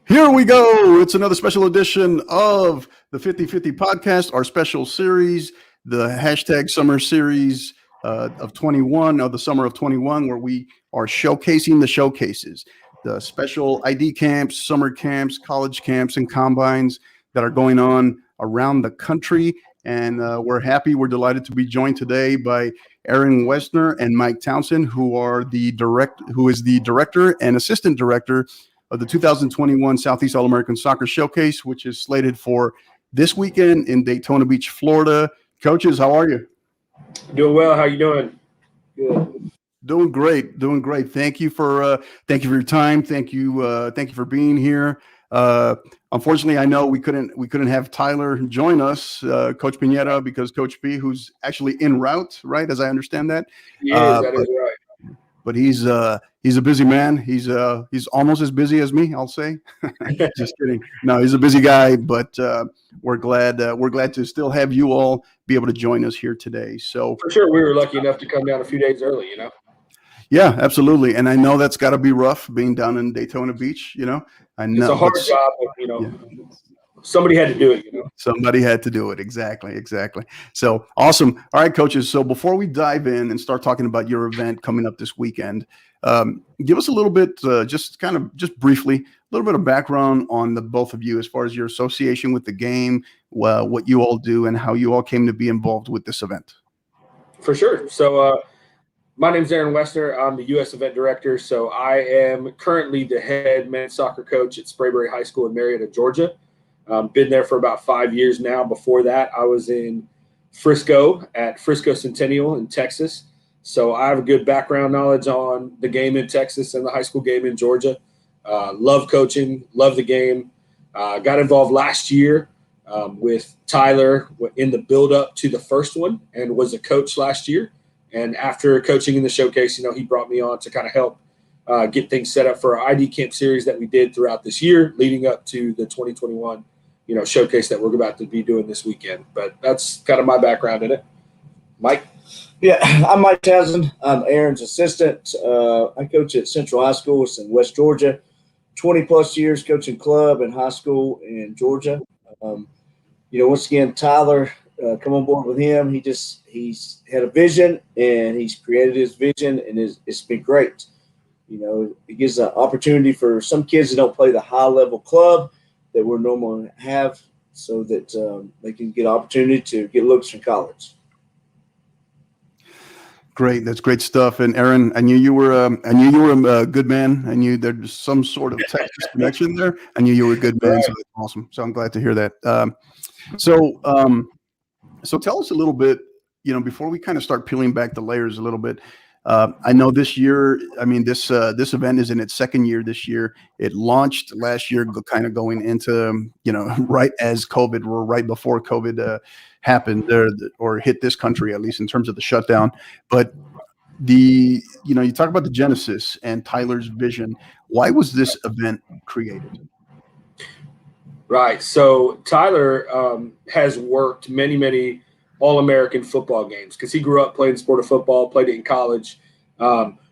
Here we go. It's another special edition of the 50/50 podcast, our special series, the hashtag summer series of 21, of the summer of 21, where we are showcasing the showcases, the special ID camps, summer camps, college camps, and combines that are going on around the country. And we're delighted to be joined today by Aaron Wessner and Mike Townson, who is the director and assistant director of the 2021 Southeast All-American Soccer Showcase, which is slated for this weekend in Daytona Beach, Florida. Coaches, how are you? Doing well. How you doing? Good. Doing great. Thank you for your time. Thank you for being here. Unfortunately, I know we couldn't have Tyler join us, Coach Pineda, because Coach P, who's actually en route, right? As I understand that. That is right. But he's a busy man. He's almost as busy as me, I'll say. Just kidding. No, he's a busy guy, but we're glad to still have you all be able to join us here today. So for sure, we were lucky enough to come down a few days early, Yeah, absolutely. And I know that's got to be rough being down in Daytona Beach, I know it's a hard job, but, somebody had to do it, Somebody had to do it. Exactly. So awesome. All right, coaches. So before we dive in and start talking about your event coming up this weekend, give us a little bit, just briefly, a little bit of background on the both of you as far as your association with the game, what you all do, and how you all came to be involved with this event. For sure. So my name's Aaron Wessner. I'm the U.S. event director. So I am currently the head men's soccer coach at Sprayberry High School in Marietta, Georgia. Been there for about 5 years now. Before that, I was in Frisco at Frisco Centennial in Texas. So I have a good background knowledge on the game in Texas and the high school game in Georgia. Love coaching, love the game. Got involved last year with Tyler in the build-up to the first one and was a coach last year. And after coaching in the showcase, he brought me on to kind of help get things set up for our ID camp series that we did throughout this year leading up to the 2021 showcase that we're about to be doing this weekend. But that's kind of my background in it. Mike? Yeah, I'm Mike Townson. I'm Aaron's assistant. I coach at Central High School. It's in West Georgia. 20-plus years coaching club and high school in Georgia. Once again, Tyler, come on board with him. He's had a vision, and he's created his vision, and it's been great. It gives an opportunity for some kids that don't play the high-level club that we normally have, so that they can get opportunity to get looks in college. Great, that's great stuff. And Aaron, I knew you were a good man. I knew there's some sort of Texas connection there. I knew you were a good man, so that's awesome. So I'm glad to hear that. So tell us a little bit, before we kind of start peeling back the layers a little bit. I know this year, this event is in its second year this year. It launched last year, kind of going into, right as COVID, or right before COVID happened or hit this country, at least in terms of the shutdown. But you talk about the genesis and Tyler's vision. Why was this event created? Right. So Tyler has worked many All-American football games because he grew up playing the sport of football, played it in college,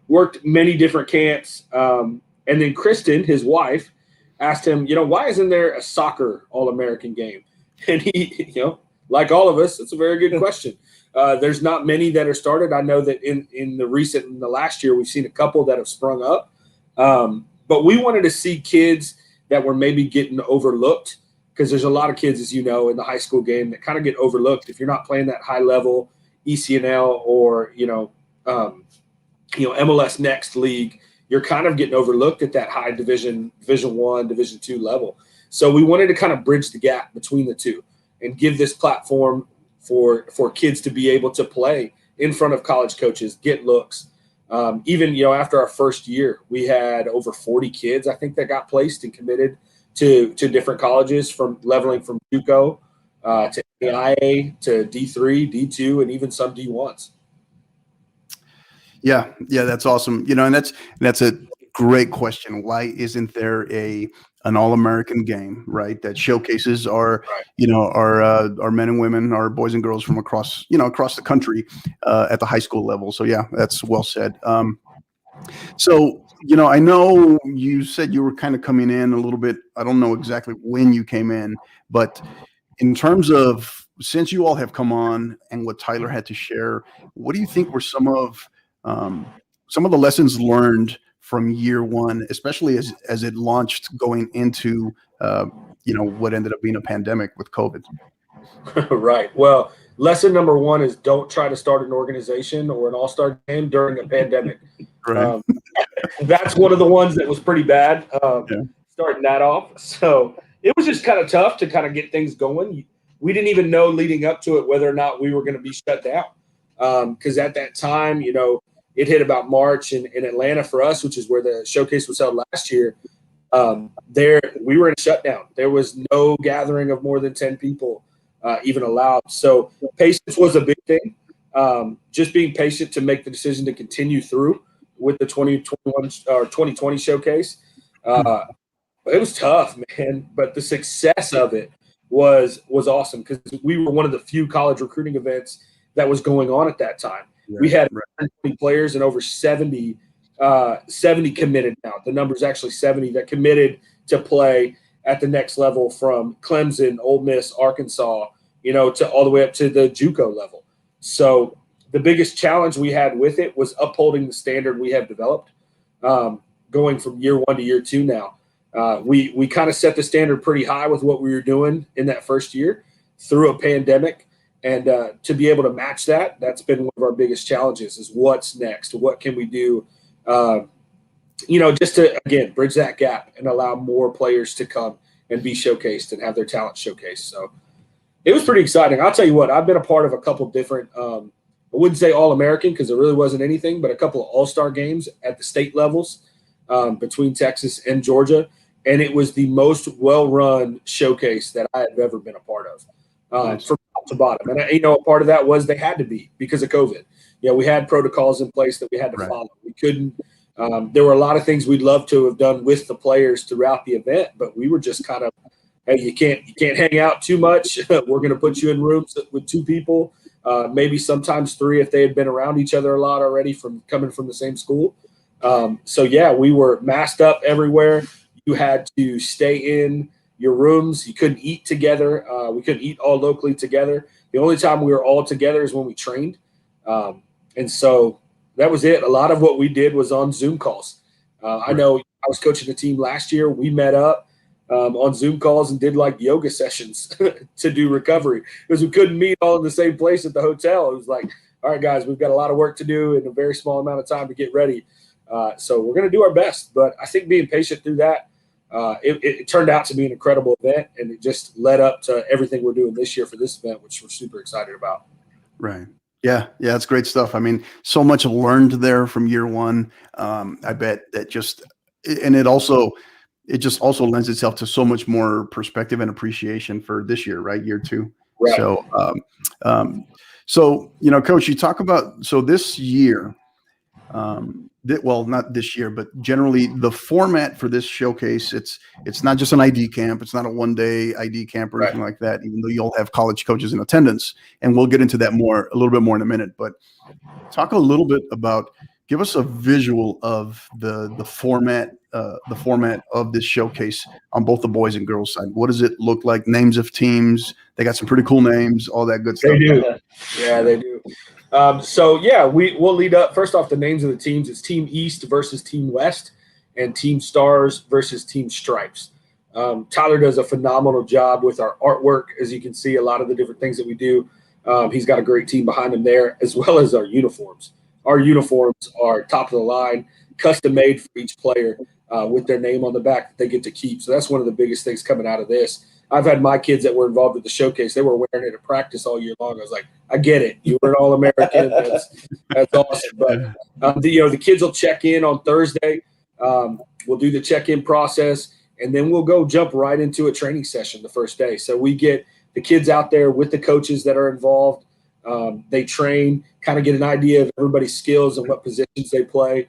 worked many different camps. And then Kristen, his wife, asked him, why isn't there a soccer All-American game? And he, like all of us, it's a very good question. There's not many that are started. I know that in the last year, we've seen a couple that have sprung up. But we wanted to see kids that were maybe getting overlooked, because there's a lot of kids, as in the high school game that kind of get overlooked if you're not playing that high level ECNL or MLS Next league. You're kind of getting overlooked at that high Division 1, Division 2 level. So we wanted to kind of bridge the gap between the two and give this platform for kids to be able to play in front of college coaches, get looks. Even after our first year, we had over 40 kids, I think, that got placed and committed to different colleges, from leveling from JUCO to AIA to D3, D2, and even some D1s. Yeah, that's awesome. And that's a great question. Why isn't there an All-American game, right, that showcases our men and women, our boys and girls from across the country at the high school level? So yeah, that's well said. So, you know, I know you said you were kind of coming in a little bit. I don't know exactly when you came in, but in terms of since you all have come on and what Tyler had to share, what do you think were some of the lessons learned from year one, especially as it launched going into you know, what ended up being a pandemic with COVID? Right. Well, lesson number one is don't try to start an organization or an all-star game during a pandemic. Right. Um, that's one of the ones that was pretty bad, Yeah. starting that off. So it was just kind of tough to kind of get things going. We didn't even know leading up to it whether or not we were going to be shut down. Because at that time, you know, it hit about March in Atlanta for us, which is where the showcase was held last year. There we were in a shutdown. There was no gathering of more than 10 people even allowed. So patience was a big thing. Just being patient to make the decision to continue through with the 2021 or 2020 showcase. It was tough, man, but the success of it was awesome because we were one of the few college recruiting events that was going on at that time. We had 120 players and over 70 committed now. The number is actually 70 that committed to play at the next level from Clemson, Ole Miss, Arkansas, you know, to all the way up to the JUCO level. So the biggest challenge we had with it was upholding the standard we have developed, going from year one to year two now. We kind of set the standard pretty high with what we were doing in that first year through a pandemic. And to be able to match that, that's been one of our biggest challenges is what's next? What can we do, you know, just to, again, bridge that gap and allow more players to come and be showcased and have their talent showcased. So it was pretty exciting. I'll tell you what, I've been a part of a couple different, I wouldn't say All-American because there really wasn't anything, but a couple of all-star games at the state levels between Texas and Georgia. And it was the most well-run showcase that I have ever been a part of. Nice. From top to bottom. And, you know, a part of that was they had to be because of COVID. You know, we had protocols in place that we had to follow. We couldn't there were a lot of things we'd love to have done with the players throughout the event, but we were just kind of, hey, you can't hang out too much. We're going to put you in rooms with two people, maybe sometimes three if they had been around each other a lot already from coming from the same school. So, yeah, we were masked up everywhere. You had to stay in your rooms. You couldn't eat together. We couldn't eat all locally together. The only time we were all together is when we trained. And so that was it. A lot of what we did was on Zoom calls. I know I was coaching a team last year. We met up on Zoom calls and did like yoga sessions to do recovery because we couldn't meet all in the same place at the hotel. It was like, all right, guys, we've got a lot of work to do in a very small amount of time to get ready. So we're going to do our best. But I think being patient through that, it turned out to be an incredible event, and it just led up to everything we're doing this year for this event, which we're super excited about. Right. Yeah. Yeah. It's great stuff. I mean, so much learned there from year one. I bet that it just also lends itself to so much more perspective and appreciation for this year, right? Year two. Right. So, you know, Coach, you talk about, so this year, well, not this year, but generally the format for this showcase, it's not just an ID camp. It's not a one-day ID camp or anything like that, even though you'll have college coaches in attendance. And we'll get into that a little bit more in a minute. But talk a little bit about, give us a visual of the format of this showcase on both the boys and girls side. What does it look like? Names of teams. They got some pretty cool names, all that good stuff. They do. Yeah, they do. So, yeah, we'll lead up. First off, the names of the teams. It's Team East versus Team West and Team Stars versus Team Stripes. Tyler does a phenomenal job with our artwork. As you can see, a lot of the different things that we do. He's got a great team behind him there, as well as our uniforms. Our uniforms are top of the line, custom made for each player with their name on the back that they get to keep. So that's one of the biggest things coming out of this. I've had my kids that were involved with the showcase. They were wearing it at practice all year long. I was like, I get it. You were an All-American. That's awesome. But, the kids will check in on Thursday. We'll do the check-in process, and then we'll go jump right into a training session the first day. So we get the kids out there with the coaches that are involved. They train, kind of get an idea of everybody's skills and what positions they play.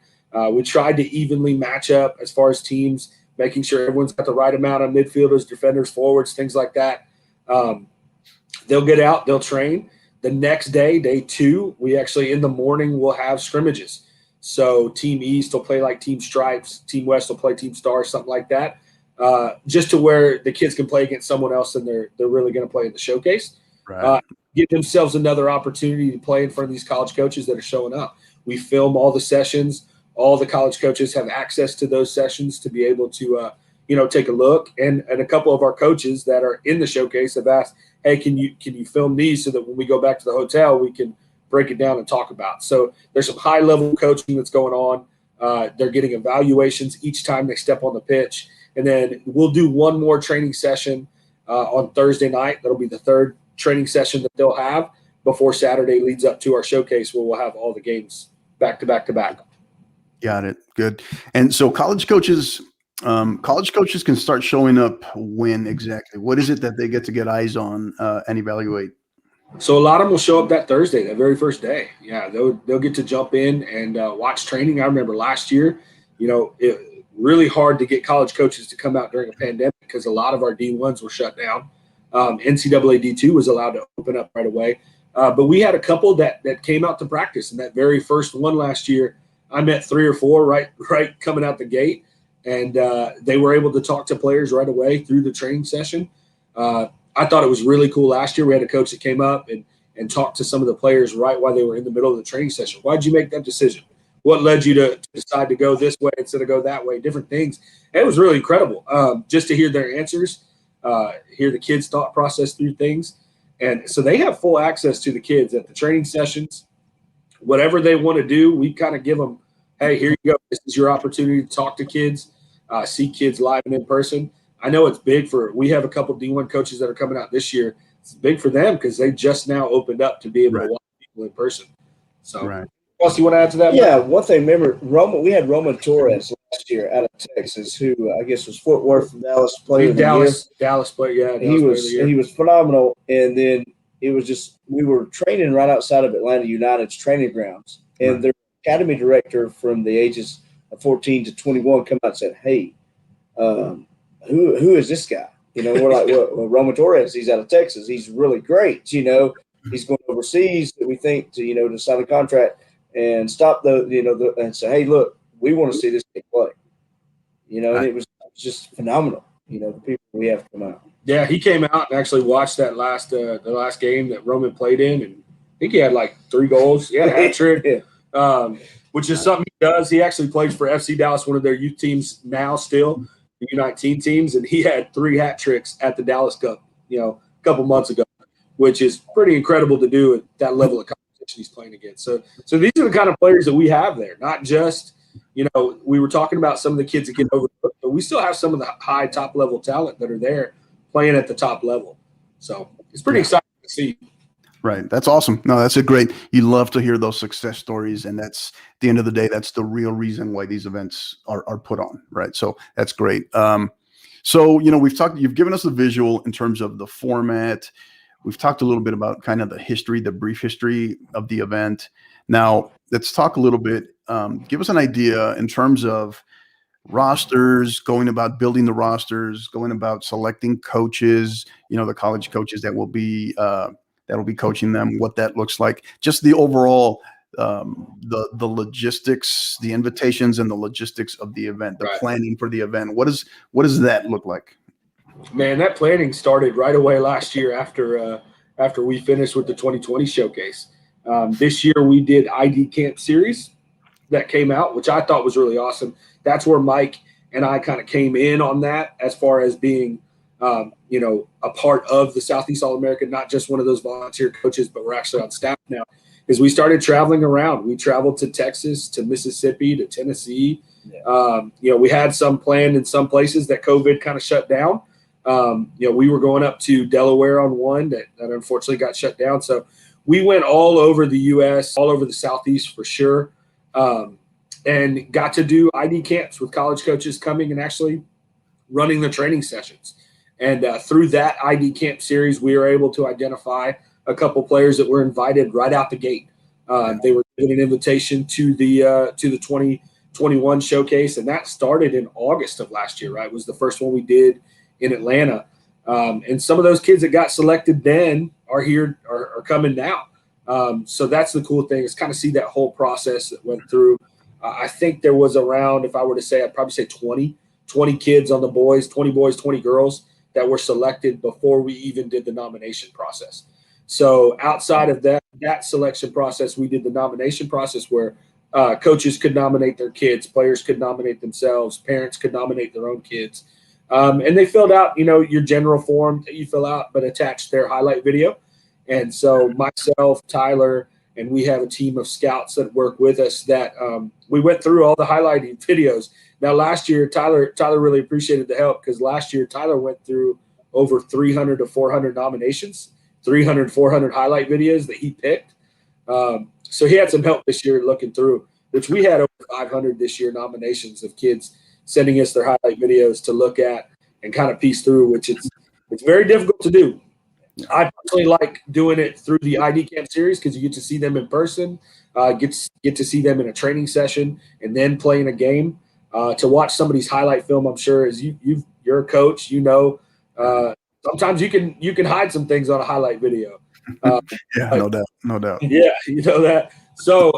We tried to evenly match up as far as teams, making sure everyone's got the right amount of midfielders, defenders, forwards, things like that. They'll get out, they'll train. The next day, day two, we actually in the morning will have scrimmages. So Team East will play like Team Stripes, Team West will play Team Stars, something like that, just to where the kids can play against someone else and they're really going to play in the showcase. Right. Give themselves another opportunity to play in front of these college coaches that are showing up. We film all the sessions. All the college coaches have access to those sessions to be able to, take a look. And a couple of our coaches that are in the showcase have asked, hey, can you film these so that when we go back to the hotel, we can break it down and talk about. So there's some high-level coaching that's going on. They're getting evaluations each time they step on the pitch. And then we'll do one more training session on Thursday night. That'll be the third training session that they'll have before Saturday leads up to our showcase where we'll have all the games back to back to back. Got it. Good. And so college coaches can start showing up when exactly? What is it that they get eyes on and evaluate? So a lot of them will show up that Thursday, that very first day. Yeah, they'll get to jump in and watch training. I remember last year, it really hard to get college coaches to come out during a pandemic because a lot of our D1s were shut down. NCAA D2 was allowed to open up right away. But we had a couple that came out to practice. And that very first one last year, I met 3 or 4 right coming out the gate. And they were able to talk to players right away through the training session. I thought it was really cool last year. We had a coach that came up and talked to some of the players right while they were in the middle of the training session. Why did you make that decision? What led you to decide to go this way instead of go that way? Different things. And it was really incredible just to hear their answers, hear the kids' thought process through things. And so they have full access to the kids at the training sessions. Whatever they want to do, we kind of give them, hey, here you go. This is your opportunity to talk to kids, see kids live and in person. I know it's big we have a couple D1 coaches that are coming out this year. It's big for them because they just now opened up to be able to watch people in person. So, right. What else you want to add to that? Yeah, one thing, remember, we had Roman Torres last year out of Texas, who I guess was Fort Worth from Dallas player of the year. Dallas player, yeah. He was phenomenal. And then it was just, we were training right outside of Atlanta United's training grounds. And their academy director from the ages of 14 to 21 come out and said, hey, who is this guy? We're like, well, Roman Torres, he's out of Texas. He's really great. He's going overseas that we think to sign a contract and stop and say, hey, look, we want to see this kid play. And it was just phenomenal. The people we have come out. Yeah, he came out and actually watched that the last game that Roman played in, and I think he had like 3 goals. He had a hat trick, which is something he does. He actually plays for FC Dallas, one of their youth teams now still. U19 teams, and he had 3 hat tricks at the Dallas Cup, a couple months ago, which is pretty incredible to do at that level of competition he's playing against. So these are the kind of players that we have there, not just, we were talking about some of the kids that get overlooked, but we still have some of the high top level talent that are there playing at the top level. So it's pretty exciting to see. Right. That's awesome. No, that's a great, you love to hear those success stories. And that's at the end of the day, that's the real reason why these events are put on. Right. So that's great. So, you've given us the visual in terms of the format. We've talked a little bit about kind of the brief history of the event. Now let's talk a little bit, give us an idea in terms of rosters, going about building the rosters, going about selecting coaches, the college coaches that will be coaching them, what that looks like, just the overall, the logistics, the invitations and the logistics of the event, the planning for the event. What does that look like? Man, that planning started right away last year after we finished with the 2020 showcase. This year we did ID Camp Series that came out, which I thought was really awesome. That's where Mike and I kind of came in on that as far as being a part of the Southeast All-American, not just one of those volunteer coaches, but we're actually on staff now, is we started traveling around. We traveled to Texas, to Mississippi, to Tennessee. Yeah. We had some planned in some places that COVID kind of shut down. We were going up to Delaware on one that unfortunately got shut down. So we went all over the U.S., all over the Southeast for sure, and got to do ID camps with college coaches coming and actually running the training sessions. And through that ID camp series, we were able to identify a couple players that were invited right out the gate. They were given an invitation to the 2021 showcase, and that started in August of last year, right? It was the first one we did in Atlanta. And some of those kids that got selected then are coming now. So that's the cool thing, is kind of see that whole process that went through. I think there was around, if I were to say, I'd probably say 20 kids on the boys, 20 boys, 20 girls that were selected before we even did the nomination process. So outside of that selection process, we did the nomination process where coaches could nominate their kids, players could nominate themselves, parents could nominate their own kids. And they filled out, your general form that you fill out, but attached their highlight video. And so myself, Tyler, and we have a team of scouts that work with us that we went through all the highlighting videos. Now, last year, Tyler really appreciated the help because last year Tyler went through over 300 to 400 nominations, 300, 400 highlight videos that he picked. So he had some help this year looking through, which we had over 500 this year nominations of kids sending us their highlight videos to look at and kind of piece through, which it's very difficult to do. I personally like doing it through the ID Camp series because you get to see them in person, get to see them in a training session, and then playing a game. To watch somebody's highlight film, I'm sure, as you're a coach, sometimes you can hide some things on a highlight video. No doubt. Yeah, that. So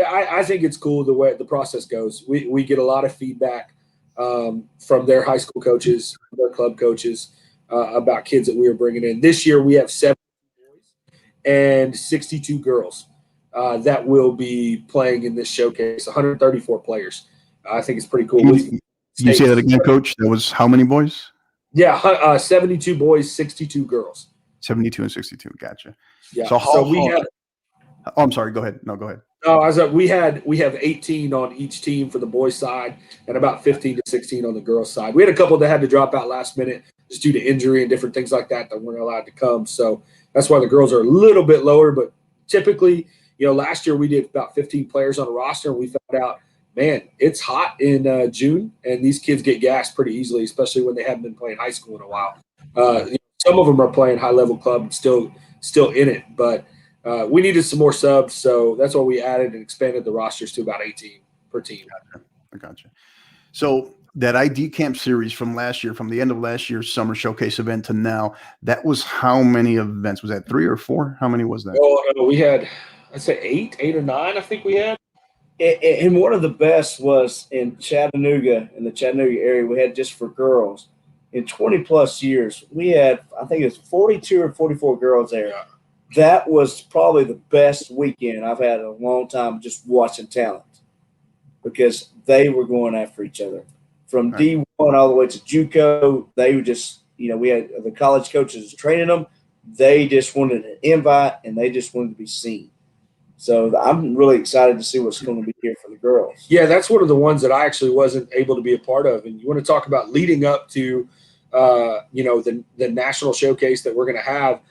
I think it's cool the way the process goes. We get a lot of feedback from their high school coaches, their club coaches about kids that we are bringing in. This year we have 70 boys and 62 girls that will be playing in this showcase. 134 players. I think it's pretty cool. You say that again, Coach? That was how many boys? Yeah, 72 boys, 62 girls. 72 and 62. Gotcha. Yeah. So we had. Oh, I'm sorry. Go ahead. No, go ahead. Oh, we have 18 on each team for the boys' side and about 15 to 16 on the girls' side. We had a couple that had to drop out last minute just due to injury and different things like that weren't allowed to come. So that's why the girls are a little bit lower. But typically, last year we did about 15 players on a roster, and we found out, man, it's hot in June, and these kids get gassed pretty easily, especially when they haven't been playing high school in a while. Some of them are playing high-level club and still in it, but we needed some more subs, so that's why we added and expanded the rosters to about 18 per team. I gotcha. So that ID Camp series from last year, from the end of last year's summer showcase event to now, that was how many events? Was that 3 or 4? How many was that? Oh, no, we had, I'd say 8 or 9, I think we had. And one of the best was in Chattanooga, in the Chattanooga area, we had just for girls. In 20-plus years, we had, I think it was 42 or 44 girls there. Yeah. That was probably the best weekend I've had in a long time just watching talent because they were going after each other. From D1 all the way to JUCO, they were just, we had the college coaches training them. They just wanted an invite, and they just wanted to be seen. So I'm really excited to see what's going to be here for the girls. Yeah, that's one of the ones that I actually wasn't able to be a part of. And you want to talk about leading up to, the national showcase that we're going to have.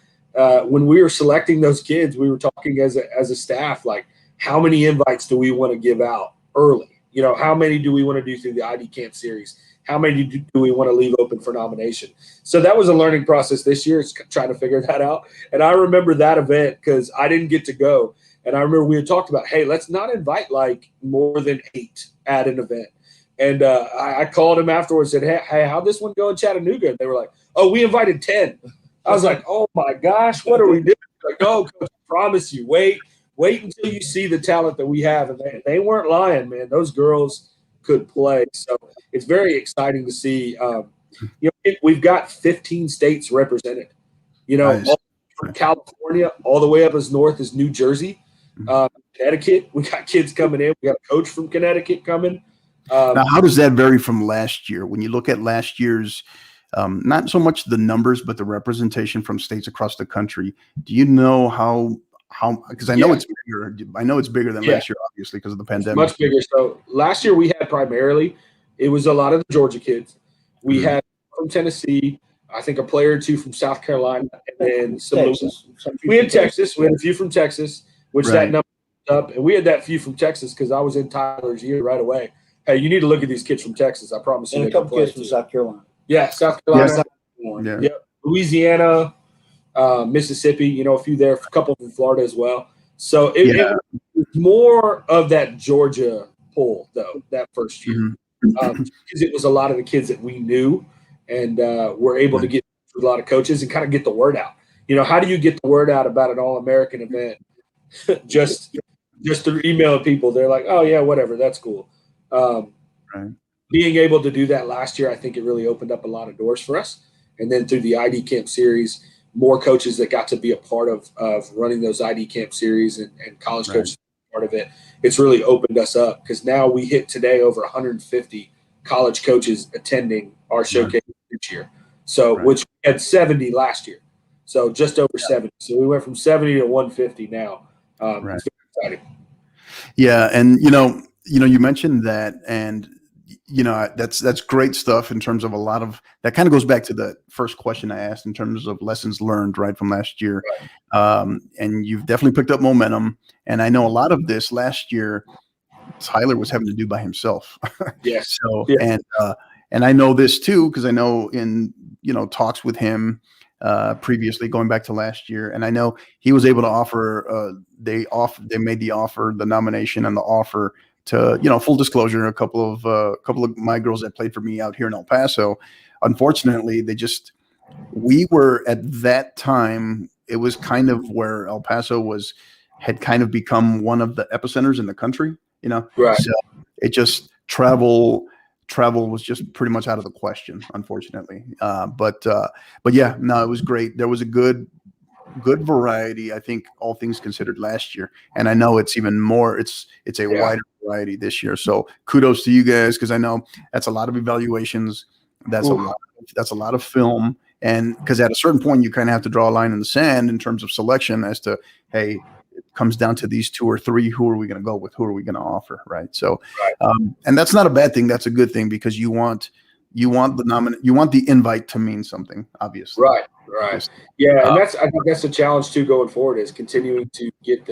When we were selecting those kids, we were talking as a staff, like, how many invites do we want to give out early? How many do we want to do through the ID Camp series? How many do we want to leave open for nomination? So that was a learning process this year. It's trying to figure that out. And I remember that event because I didn't get to go. And I remember we had talked about, hey, let's not invite like more than 8 at an event. And I called him afterwards and said, hey, how'd this one go in Chattanooga? And they were like, oh, we invited 10. I was like, oh, my gosh, what are we doing? Like, no, Coach, I promise you, wait until you see the talent that we have. And they weren't lying, man. Those girls could play. So it's very exciting to see. We've got 15 states represented, Nice. all from California all the way up as north as New Jersey. Connecticut, we got kids coming in. We got a coach from Connecticut coming. Now, how does that vary from last year? When you look at last year's, not so much the numbers, but the representation from states across the country, do you know how? Because I know it's bigger. I know it's bigger than last year, obviously, because of the pandemic. Much bigger. So last year we had primarily, it was a lot of the Georgia kids. We had from Tennessee, I think a player or 2 from South Carolina, and then some Texas. We had Texas. We had a few from Texas, which that number up, and we had that few from Texas because I was in Tyler's year right away. Hey, you need to look at these kids from Texas. I promise you. And a couple kids from South Carolina. Yeah, South Carolina. Yeah. Louisiana, Mississippi, a few there, a couple from Florida as well. So it was more of that Georgia pull, though, that first year. Because it was a lot of the kids that we knew and were able to get a lot of coaches and kind of get the word out. How do you get the word out about an All-American event? Just just through emailing people, they're like, oh yeah, whatever, that's cool. Right. Being able to do that last year, I think it really opened up a lot of doors for us. And then through the ID Camp series, more coaches that got to be a part of running those ID Camp series and college coaches part of it. It's really opened us up because now we hit today over 150 college coaches attending our showcase each year. So, which we had 70 last year. So just over 70. So we went from 70 to 150 now. It's very exciting. Yeah. And, you mentioned that, and, that's great stuff in terms of a lot of that. Kind of goes back to the first question I asked in terms of lessons learned right from last year. And you've definitely picked up momentum. And I know a lot of this last year, Tyler was having to do by himself. Yes. So, and I know this too, because I know in, talks with him previously going back to last year. And I know he was able to offer, they made the nomination and the offer to, full disclosure, a couple of my girls that played for me out here in El Paso. Unfortunately, we were at that time, it was kind of where El Paso had kind of become one of the epicenters in the country, So it just travel was just pretty much out of the question, unfortunately. But yeah, no, it was great. There was a good variety, I think, all things considered last year. And I know it's even more, it's a wider variety this year. So kudos to you guys, because I know that's a lot of evaluations. That's a lot of film. And because at a certain point, you kind of have to draw a line in the sand in terms of selection as to, hey, it comes down to these 2 or 3. Who are we going to go with? Who are we going to offer? Right. So, and that's not a bad thing. That's a good thing, because you want the invite to mean something, obviously. Right. Yeah. And I think that's the challenge too, going forward, is continuing to get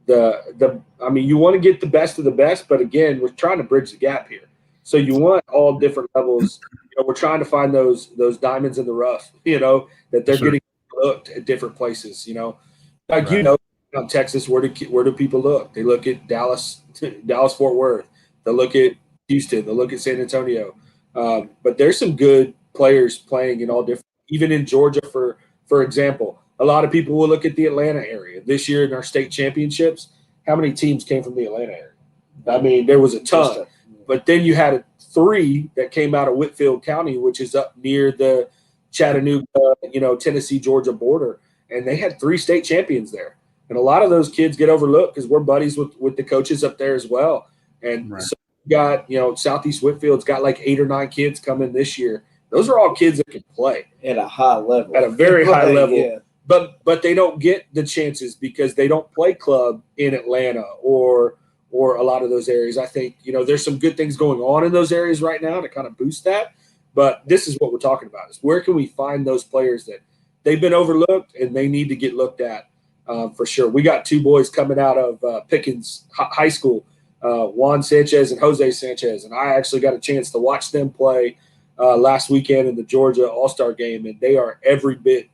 I mean, you want to get the best of the best, but again, we're trying to bridge the gap here. So you want all different levels. We're trying to find those diamonds in the rough, that they're getting looked at different places, like, in Texas, where do people look? They look at Dallas, Fort Worth. They look at Houston. They look at San Antonio. But there's some good players playing in all different, even in Georgia, for example. A lot of people will look at the Atlanta area. This year in our state championships, how many teams came from the Atlanta area? I mean, there was a ton. But then you had 3 that came out of Whitfield County, which is up near the Chattanooga, Tennessee, Georgia border. And they had 3 state champions there. And a lot of those kids get overlooked because we're buddies with the coaches up there as well. And so we got, Southeast Whitfield's got like 8 or 9 kids coming this year. Those are all kids that can play at a high level, at a very high level. Yeah. But they don't get the chances because they don't play club in Atlanta or a lot of those areas. I think, there's some good things going on in those areas right now to kind of boost that. But this is what we're talking about, is where can we find those players that they've been overlooked and they need to get looked at. For sure. We got 2 boys coming out of Pickens High School, Juan Sanchez and Jose Sanchez. And I actually got a chance to watch them play last weekend in the Georgia All-Star game, and they are every bit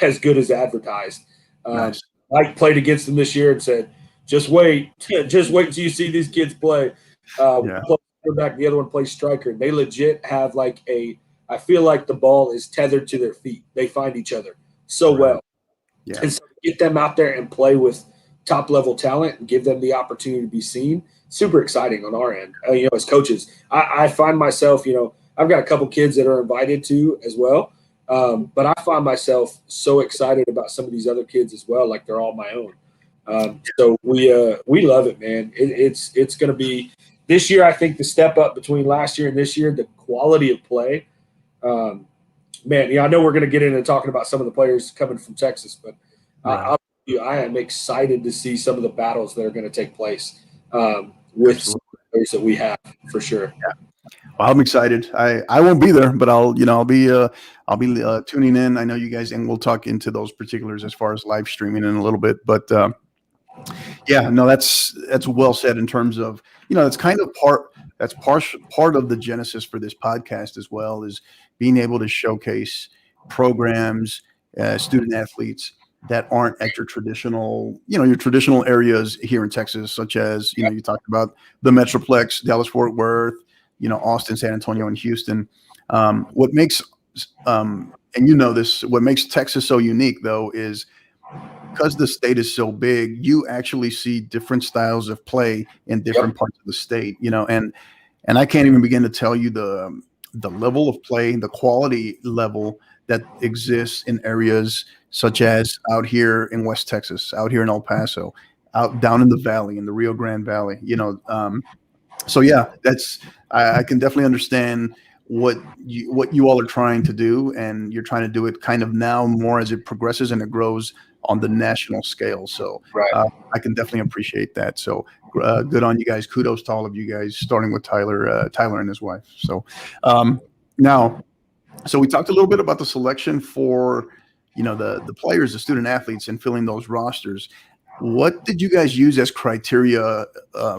as good as advertised. Nice. Mike played against them this year and said, just wait till you see these kids play. Quarterback, the other one plays striker. They legit have I feel like the ball is tethered to their feet. They find each other so well. Yeah. And so get them out there and play with top level talent and give them the opportunity to be seen. Super exciting on our end. As coaches, I find myself, I've got a couple kids that are invited to as well. But I find myself so excited about some of these other kids as well, like they're all my own. So we love it, man. It's going to be this year. I think the step up between last year and this year, the quality of play. Man, I know we're going to get into talking about some of the players coming from Texas, but I'll tell you, I am excited to see some of the battles that are going to take place with some of the players that we have, for sure. Yeah. Well, I'm excited. I won't be there, but I'll be tuning in. I know you guys, and we'll talk into those particulars as far as live streaming in a little bit. But yeah, no, that's well said in terms of, it's kind of part of the genesis for this podcast as well, is being able to showcase programs, student athletes that aren't at your traditional areas here in Texas, such as, you talked about the Metroplex, Dallas, Fort Worth, Austin, San Antonio, and Houston. What makes, and this, what makes Texas so unique, though, is because the state is so big, you actually see different styles of play in different parts of the state, and I can't even begin to tell you the level of play, the quality level that exists in areas such as out here in West Texas, out here in El Paso, out down in the valley, in the Rio Grande Valley, so yeah, I can definitely understand what you all are trying to do, and you're trying to do it kind of now more as it progresses and it grows on the national scale. So Right. I can definitely appreciate that. So good on you guys. Kudos to all of you guys, starting with Tyler and his wife. So now, so we talked a little bit about the selection for the players, the student athletes, and filling those rosters. What did you guys use as criteria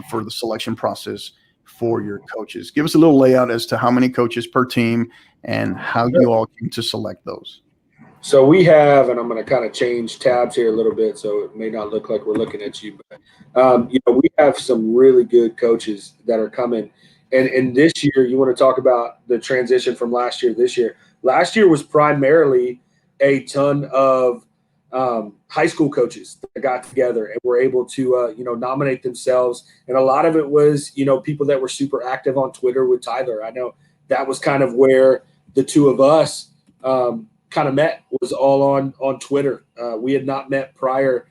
for the selection process for your coaches? Give us a little layout as to how many coaches per team and how you all came to select those. So we have, and I'm going to kind of change tabs here a little bit, so it may not look like we're looking at you, but we have some really good coaches that are coming. And this year, you want to talk about the transition from last year to this year. Last year was primarily a ton of high school coaches that got together and were able to, nominate themselves. And a lot of it was, people that were super active on Twitter with Tyler. I know that was kind of where the two of us kind of met, was all on Twitter. We had not met prior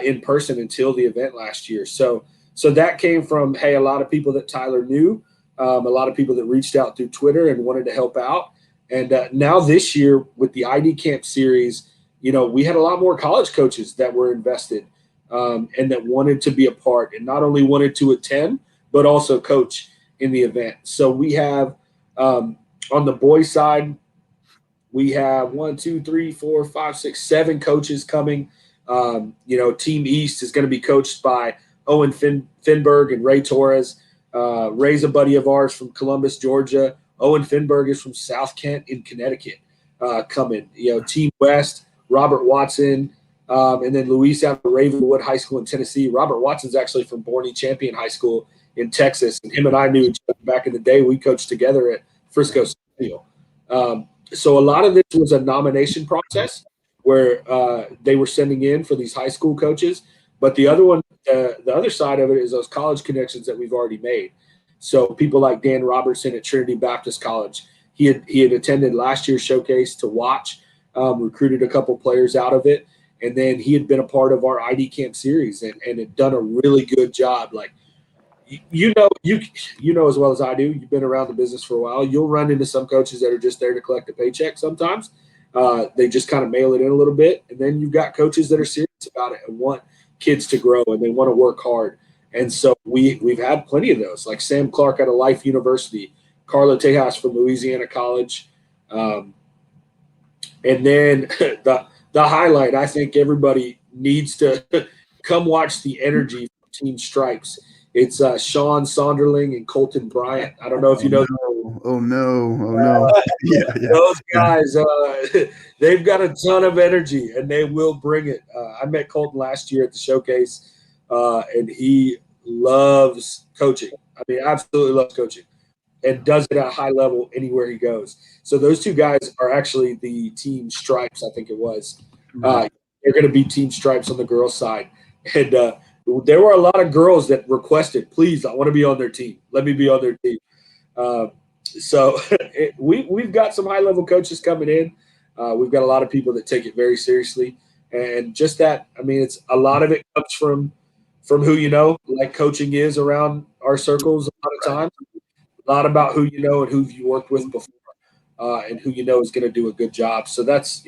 in person until the event last year. So that came from, hey, a lot of people that Tyler knew, a lot of people that reached out through Twitter and wanted to help out. And now this year with the ID Camp series, we had a lot more college coaches that were invested and that wanted to be a part, and not only wanted to attend, but also coach in the event. So we have on the boys side, we have 7 coaches coming. Team East is going to be coached by Owen Finberg and Ray Torres. Ray's a buddy of ours from Columbus, Georgia. Owen Finberg is from South Kent in Connecticut coming. Team West, Robert Watson, and then Luis out of Ravenwood High School in Tennessee. Robert Watson's actually from Borney Champion High School in Texas, and him and I knew each other back in the day. We coached together at Frisco Steel. So a lot of this was a nomination process where they were sending in for these high school coaches. But the other side of it is those college connections that we've already made. So people like Dan Robertson at Trinity Baptist College, he had attended last year's showcase to watch, recruited a couple players out of it, and then he had been a part of our ID Camp series and had done a really good job. Like, you know as well as I do, you've been around the business for a while. You'll run into some coaches that are just there to collect a paycheck sometimes. They just kind of mail it in a little bit. And then you've got coaches that are serious about it and want kids to grow and they want to work hard. And so we've had plenty of those, like Sam Clark out of Life University, Carla Tejas from Louisiana College. And then the highlight, I think everybody needs to come watch the energy from Team Stripes. It's Sean Sonderling and Colton Bryant. I don't know if you know. Oh no. Yeah. Those guys, they've got a ton of energy and they will bring it. I met Colton last year at the showcase, and he loves coaching. I mean, absolutely loves coaching and does it at a high level anywhere he goes. So those two guys are actually the Team Stripes, I think it was. They're going to be Team Stripes on the girls' side. And there were a lot of girls that requested, please, I want to be on their team. Let me be on their team. So we've got some high-level coaches coming in. We've got a lot of people that take it very seriously. And just that, I mean, it's a lot of it comes from who you know, like coaching is around our circles a lot of times. A lot about who you know and who you worked with before, and who you know is going to do a good job. So that's,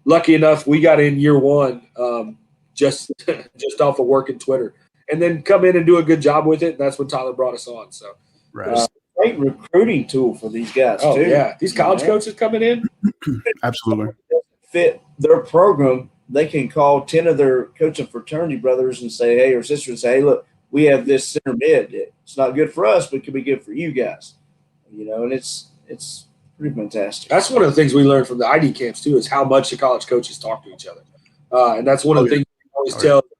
lucky enough we got in year one just off of working Twitter, and then come in and do a good job with it. And that's when Tyler brought us on. So great recruiting tool for these guys too. Yeah, these college coaches coming in, absolutely fit their program. They can call 10 of their coaching fraternity brothers and say, hey, or sisters, and say, hey, look, we have this center mid. It's not good for us, but it could be good for you guys. And it's pretty fantastic. That's one of the things we learned from the ID camps too, is how much the college coaches talk to each other. And that's one of the things we always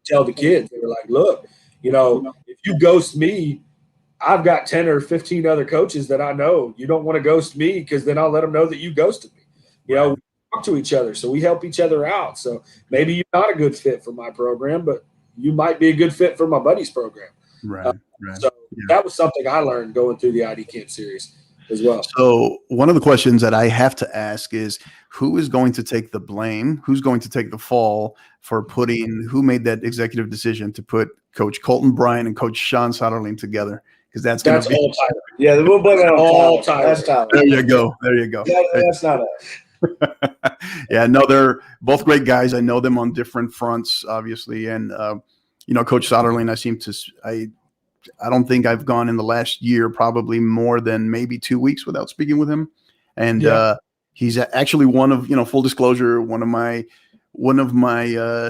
tell the kids. They were like, look, if you ghost me, I've got 10 or 15 other coaches that I know. You don't want to ghost me because then I'll let them know that you ghosted me. talk to each other. So we help each other out. So maybe you're not a good fit for my program, but you might be a good fit for my buddy's program. Right. So that was something I learned going through the ID Camp series as well. So one of the questions that I have to ask is, who is going to take the blame? Who's going to take the fall for who made that executive decision to put Coach Colton Bryant and Coach Sean Soderling together? Because that's all Tyler. Yeah, we'll blame it on all Tyler. Tyler. That's Tyler. There you go. There you go. That's not us. Yeah, no, they're both great guys. I know them on different fronts, obviously. And, Coach Soderling, I don't think I've gone in the last year, probably more than maybe 2 weeks without speaking with him. And he's actually one of, full disclosure, one of my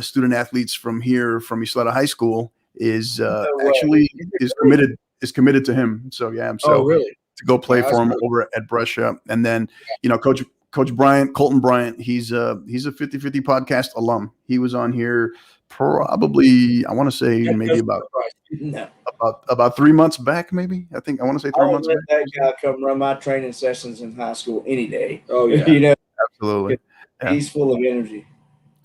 student athletes from here, from Isleta High School, is committed to him. So yeah, so really? To go play for him over at Brescia. And then, Coach Bryant, Colton Bryant, he's a 50/50 podcast alum. He was on here probably, I want to say maybe about 3 months back, maybe. I want to say 3 months back. That guy come run my training sessions in high school any day. Oh yeah, absolutely. Yeah. He's full of energy.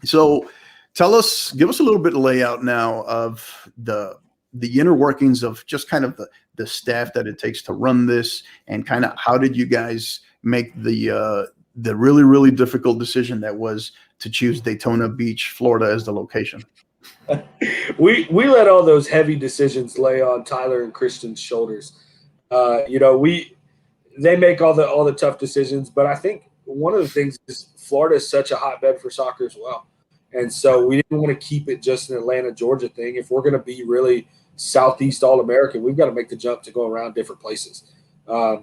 So give us a little bit of layout now of the inner workings of just kind of the staff that it takes to run this, and kind of how did you guys make the really, really difficult decision that was to choose Daytona Beach, Florida as the location? We let all those heavy decisions lay on Tyler and Christian's shoulders. They make all the tough decisions, but I think one of the things is Florida is such a hotbed for soccer as well. And so we didn't want to keep it just an Atlanta, Georgia thing. If we're going to be really Southeast All-American, we've got to make the jump to go around different places.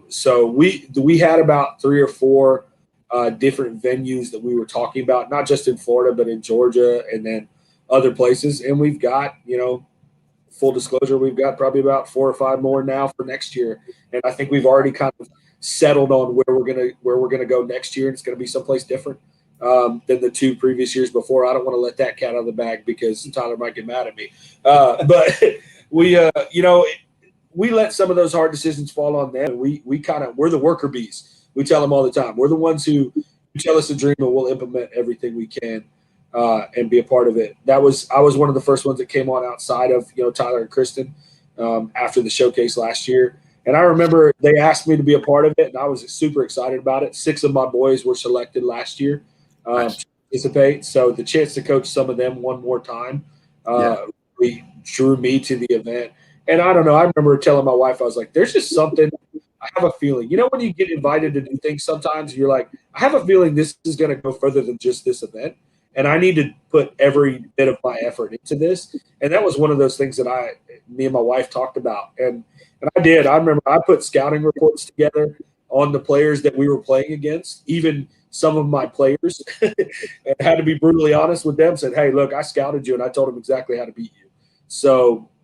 So we had about 3 or 4 different venues that we were talking about, not just in Florida, but in Georgia and then other places. And we've got, full disclosure, we've got probably about 4 or 5 more now for next year. And I think we've already kind of settled on where we're gonna go next year. And it's going to be someplace different than the 2 previous years before. I don't want to let that cat out of the bag because Tyler might get mad at me. But we let some of those hard decisions fall on them. We're the worker bees. We tell them all the time. We're the ones who tell us a dream and we'll implement everything we can and be a part of it. I was one of the first ones that came on outside of Tyler and Kristen after the showcase last year. And I remember they asked me to be a part of it, and I was super excited about it. 6 of my boys were selected last year to participate. So the chance to coach some of them one more time really drew me to the event. And I don't know, I remember telling my wife, I was like, there's just something – I have a feeling. When you get invited to do things sometimes, you're like, I have a feeling this is going to go further than just this event, and I need to put every bit of my effort into this. And that was one of those things that me and my wife talked about. And I did. I remember I put scouting reports together on the players that we were playing against, even some of my players, and had to be brutally honest with them, said, hey, look, I scouted you, and I told them exactly how to beat you. So –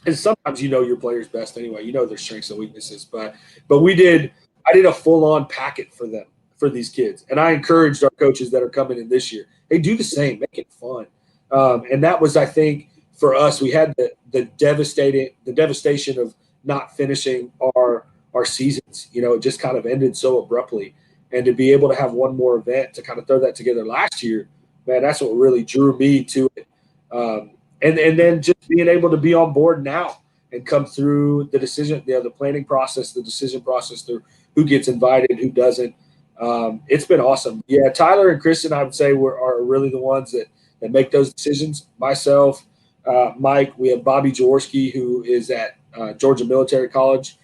and sometimes your players best anyway. Their strengths and weaknesses. But I did a full-on packet for them, for these kids. And I encouraged our coaches that are coming in this year, hey, do the same. Make it fun. And that was, I think, for us, we had the devastation of not finishing our seasons. It just kind of ended so abruptly. And to be able to have one more event to kind of throw that together last year, man, that's what really drew me to it. And then just being able to be on board now and come through the decision, the planning process, the decision process through who gets invited, who doesn't. It's been awesome. Yeah, Tyler and Kristen, I would say, are really the ones that make those decisions. Myself, Mike, we have Bobby Jaworski, who is at Georgia Military College,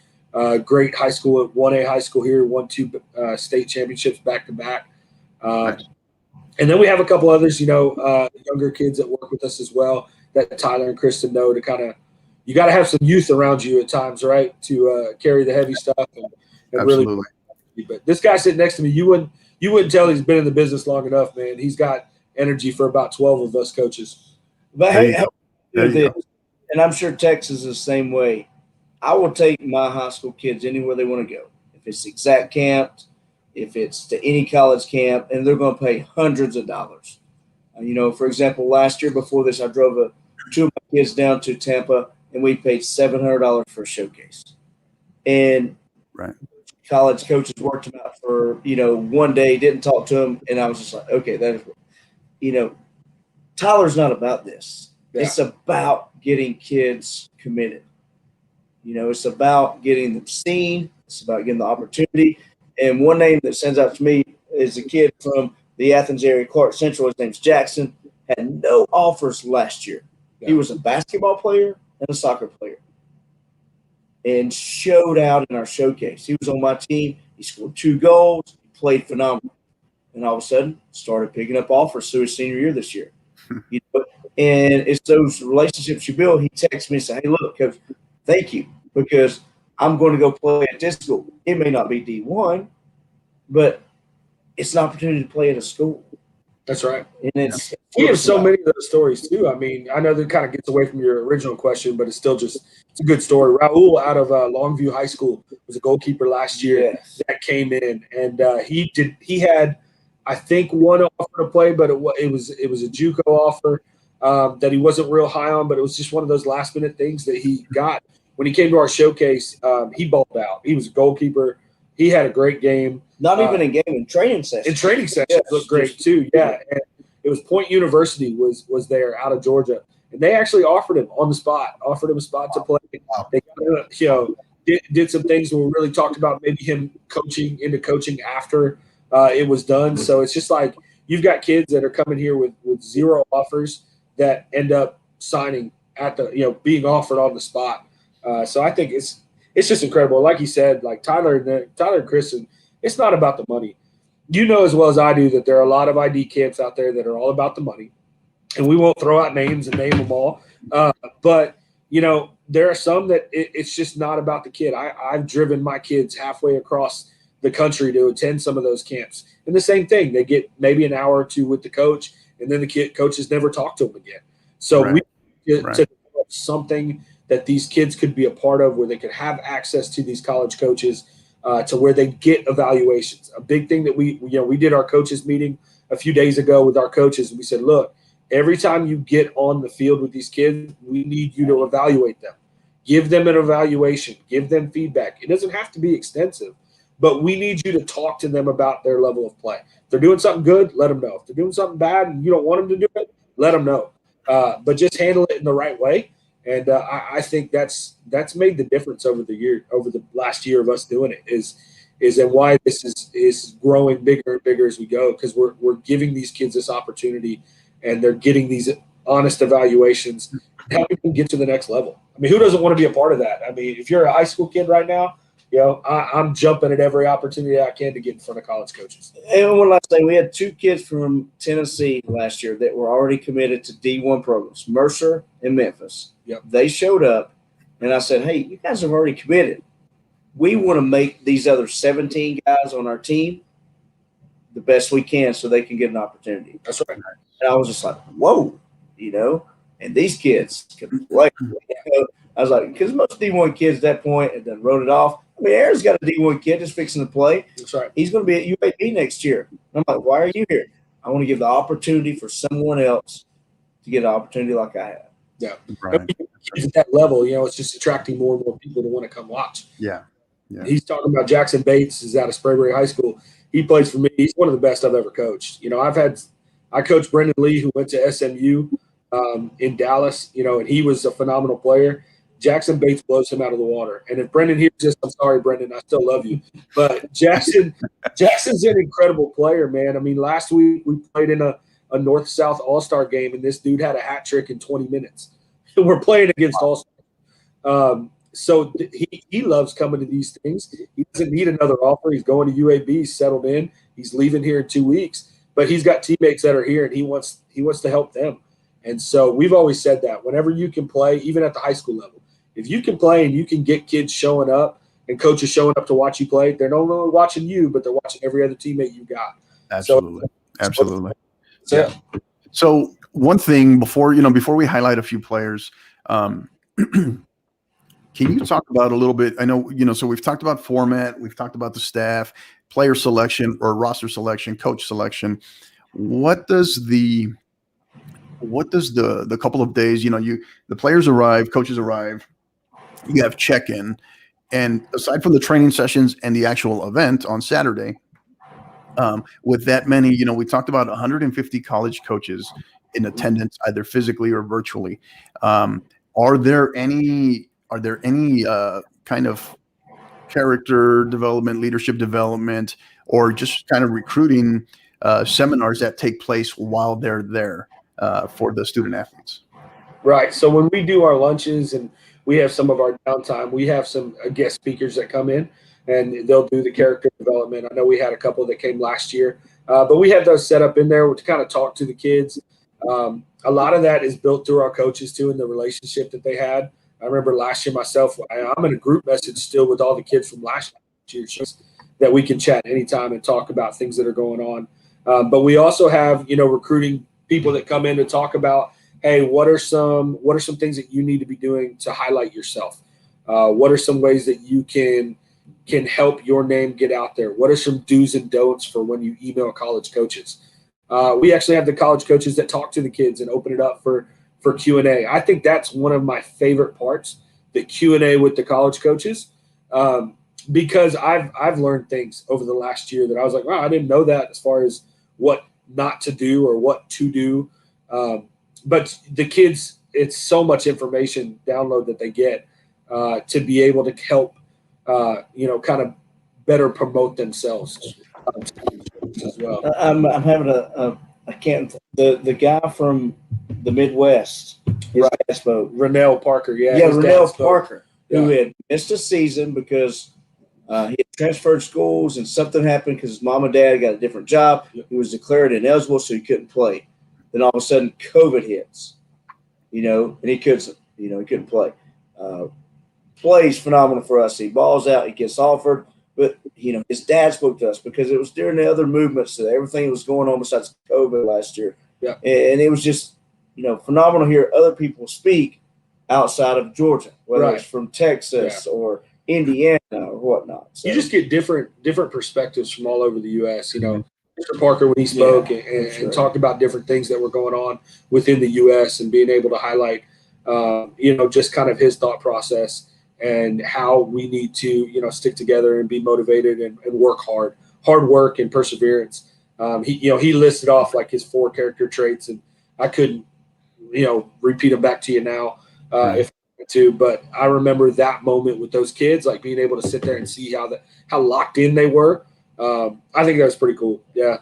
great high school, 1A high school here, won 2 state championships back-to-back. And then we have a couple others, younger kids that work with us as well, that Tyler and Kristen know to kind of – you got to have some youth around you at times, right, to carry the heavy stuff and Absolutely. Really – but this guy sitting next to me, you wouldn't tell he's been in the business long enough, man. He's got energy for about 12 of us coaches. But hey, and I'm sure Texas is the same way. I will take my high school kids anywhere they want to go. If it's exact camp, if it's to any college camp, and they're going to pay hundreds of dollars. For example, last year before this, I drove 2 of my kids down to Tampa, and we paid $700 for a showcase. And college coaches worked him out for, one day, didn't talk to him. And I was just like, okay, that is, Tyler's not about this. Yeah. It's about getting kids committed. It's about getting them seen. It's about getting the opportunity. And one name that stands out to me is a kid from the Athens area, Clark Central. His name's Jackson. Had no offers last year. Yeah. He was a basketball player and a soccer player, and showed out in our showcase. He was on my team. He scored 2 goals. He played phenomenal. And all of a sudden, started picking up offers through his senior year this year. And it's those relationships you build. He texts me and says, hey, look, Coach, thank you, because I'm going to go play at this school. It may not be D1, but it's an opportunity to play at a school. That's right. And we have so many of those stories too. I mean, I know that kind of gets away from your original question, but it's still it's a good story. Raul out of Longview High School was a goalkeeper last year that came in, and he had, I think, one offer to play, but it was a JUCO offer that he wasn't real high on, but it was just one of those last minute things that he got. When he came to our showcase, he balled out. He was a goalkeeper. He had a great game. Not even in game, in training sessions. In training sessions looked great too. Yeah, and it was Point University was there out of Georgia, and they actually offered him on the spot. Offered him a spot to play. They did some things where we really talked about maybe him coaching after it was done. So it's just like you've got kids that are coming here with 0 offers that end up signing at the being offered on the spot. So I think it's just incredible. Like you said, like Tyler and Kristen, it's not about the money. You know as well as I do that there are a lot of ID camps out there that are all about the money, and we won't throw out names and name them all. But there are some that it's just not about the kid. I've driven my kids halfway across the country to attend some of those camps, and the same thing. They get maybe an hour or 2 with the coach, and then the coaches never talk to them again. So we to develop something that these kids could be a part of, where they could have access to these college coaches, to where they get evaluations. A big thing that we did our coaches meeting a few days ago with our coaches, and we said, look, every time you get on the field with these kids, we need you to evaluate them. Give them an evaluation. Give them feedback. It doesn't have to be extensive, but we need you to talk to them about their level of play. If they're doing something good, let them know. If they're doing something bad and you don't want them to do it, let them know. But just handle it in the right way. And I think that's made the difference over the last year of us doing it is and why this is growing bigger and bigger as we go, because we're giving these kids this opportunity, and they're getting these honest evaluations, helping them get to the next level. I mean, who doesn't want to be a part of that? I mean, if you're a high school kid right now, I'm jumping at every opportunity I can to get in front of college coaches. And one last thing, we had 2 kids from Tennessee last year that were already committed to D1 programs, Mercer and Memphis. Yep. They showed up, and I said, hey, you guys have already committed. We want to make these other 17 guys on our team the best we can so they can get an opportunity. That's right. And I was just like, whoa, and these kids can play. I was like, because most D1 kids at that point and then wrote it off. I mean, Aaron's got a D1 kid just fixing to play. That's right. He's going to be at UAB next year. I'm like, why are you here? I want to give the opportunity for someone else to get an opportunity like I have. Yeah. Right. At that level, it's just attracting more and more people to want to come watch. Yeah. He's talking about Jackson Bates is out of Sprayberry High School. He plays for me. He's one of the best I've ever coached. I coached Brendan Lee, who went to SMU in Dallas, and he was a phenomenal player. Jackson Bates blows him out of the water. And if Brendan hears this, I'm sorry, Brendan, I still love you. But Jackson's an incredible player, man. I mean, last week we played in a North-South All-Star game, and this dude had a hat trick in 20 minutes. We're playing against All-Stars. So he loves coming to these things. He doesn't need another offer. He's going to UAB. He's settled in. He's leaving here in 2 weeks. But he's got teammates that are here, and he wants to help them. And so we've always said that whenever you can play, even at the high school level, if you can play and you can get kids showing up and coaches showing up to watch you play, they're not only watching you, but they're watching every other teammate you got. Absolutely. Absolutely. Yeah. So one thing before we highlight a few players, can you talk about a little bit? I know, so we've talked about format, we've talked about the staff, player selection or roster selection, coach selection. What does the couple of days, the players arrive, coaches arrive, you have check-in. And aside from the training sessions and the actual event on Saturday, with that many, we talked about 150 college coaches in attendance, either physically or virtually. Are there any kind of character development, leadership development, or just kind of recruiting seminars that take place while they're there for the student athletes? Right. So when we do our lunches and we have some of our downtime, we have some guest speakers that come in and they'll do the character development. I know we had a couple that came last year, but we have those set up in there to kind of talk to the kids. A lot of that is built through our coaches too, and the relationship that they had. I remember last year myself, I'm in a group message still with all the kids from last year that we can chat anytime and talk about things that are going on. But we also have, recruiting people that come in to talk about, hey, what are some things that you need to be doing to highlight yourself? What are some ways that you can help your name get out there? What are some do's and don'ts for when you email college coaches? We actually have the college coaches that talk to the kids and open it up for Q&A. I think that's one of my favorite parts, the Q&A with the college coaches, because I've learned things over the last year that I was like, wow, I didn't know that as far as what not to do or what to do. But the kids, it's so much information download that they get to be able to help, kind of better promote themselves as well. I'm having the guy from the Midwest. His dad spoke. Rennell Parker, Rennell Parker, who had missed a season because he had transferred schools and something happened because his mom and dad got a different job. He was declared ineligible, so he couldn't play. Then all of a sudden, COVID hits, and he couldn't play. Plays phenomenal for us. He balls out. He gets offered. But, his dad spoke to us because it was during the other movements that everything was going on besides COVID last year. Yeah. And it was just, phenomenal to hear other people speak outside of Georgia, whether it's from Texas or Indiana or whatnot. So, you just get different perspectives from all over the U.S., Mr. Parker, when he spoke and talked about different things that were going on within the U.S. and being able to highlight, just kind of his thought process and how we need to, stick together and be motivated and work hard work and perseverance. He listed off like his 4 character traits, and I couldn't, repeat them back to you now if I wanted to, but I remember that moment with those kids, like being able to sit there and see how locked in they were. I think that was pretty cool. Yeah.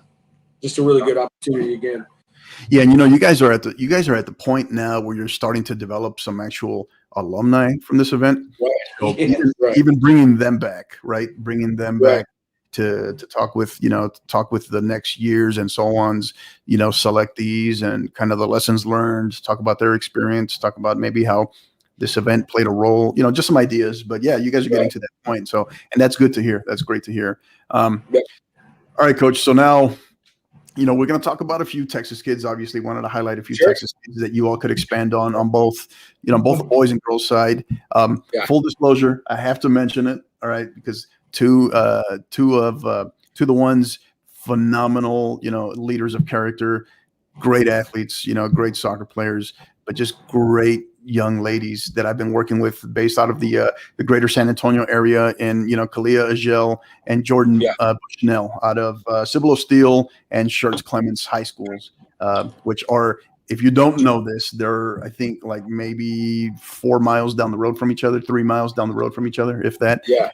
Just a really good opportunity again. Yeah. And, you guys are at the point now where you're starting to develop some actual alumni from this event. Right. So even bringing them back, right. Bringing them back to talk with, talk with the next years and so on's, selectees and kind of the lessons learned, talk about their experience, talk about maybe how this event played a role, just some ideas. But yeah, you guys are getting to that point. So, and that's good to hear. That's great to hear. All right, Coach. So now, we're going to talk about a few Texas kids. Obviously, wanted to highlight a few Texas kids that you all could expand on both, both the boys and girls side. Full disclosure, I have to mention it. All right, because two of the ones, phenomenal, leaders of character, great athletes, great soccer players, but just great young ladies that I've been working with based out of the greater San Antonio area in, Kalia Agel and Jordan Bushnell out of Cibolo Steele and Schertz Clements high schools, which are, if you don't know this, they're, I think, like maybe 4 miles down the road from each other, 3 miles down the road from each other, if that. Yeah.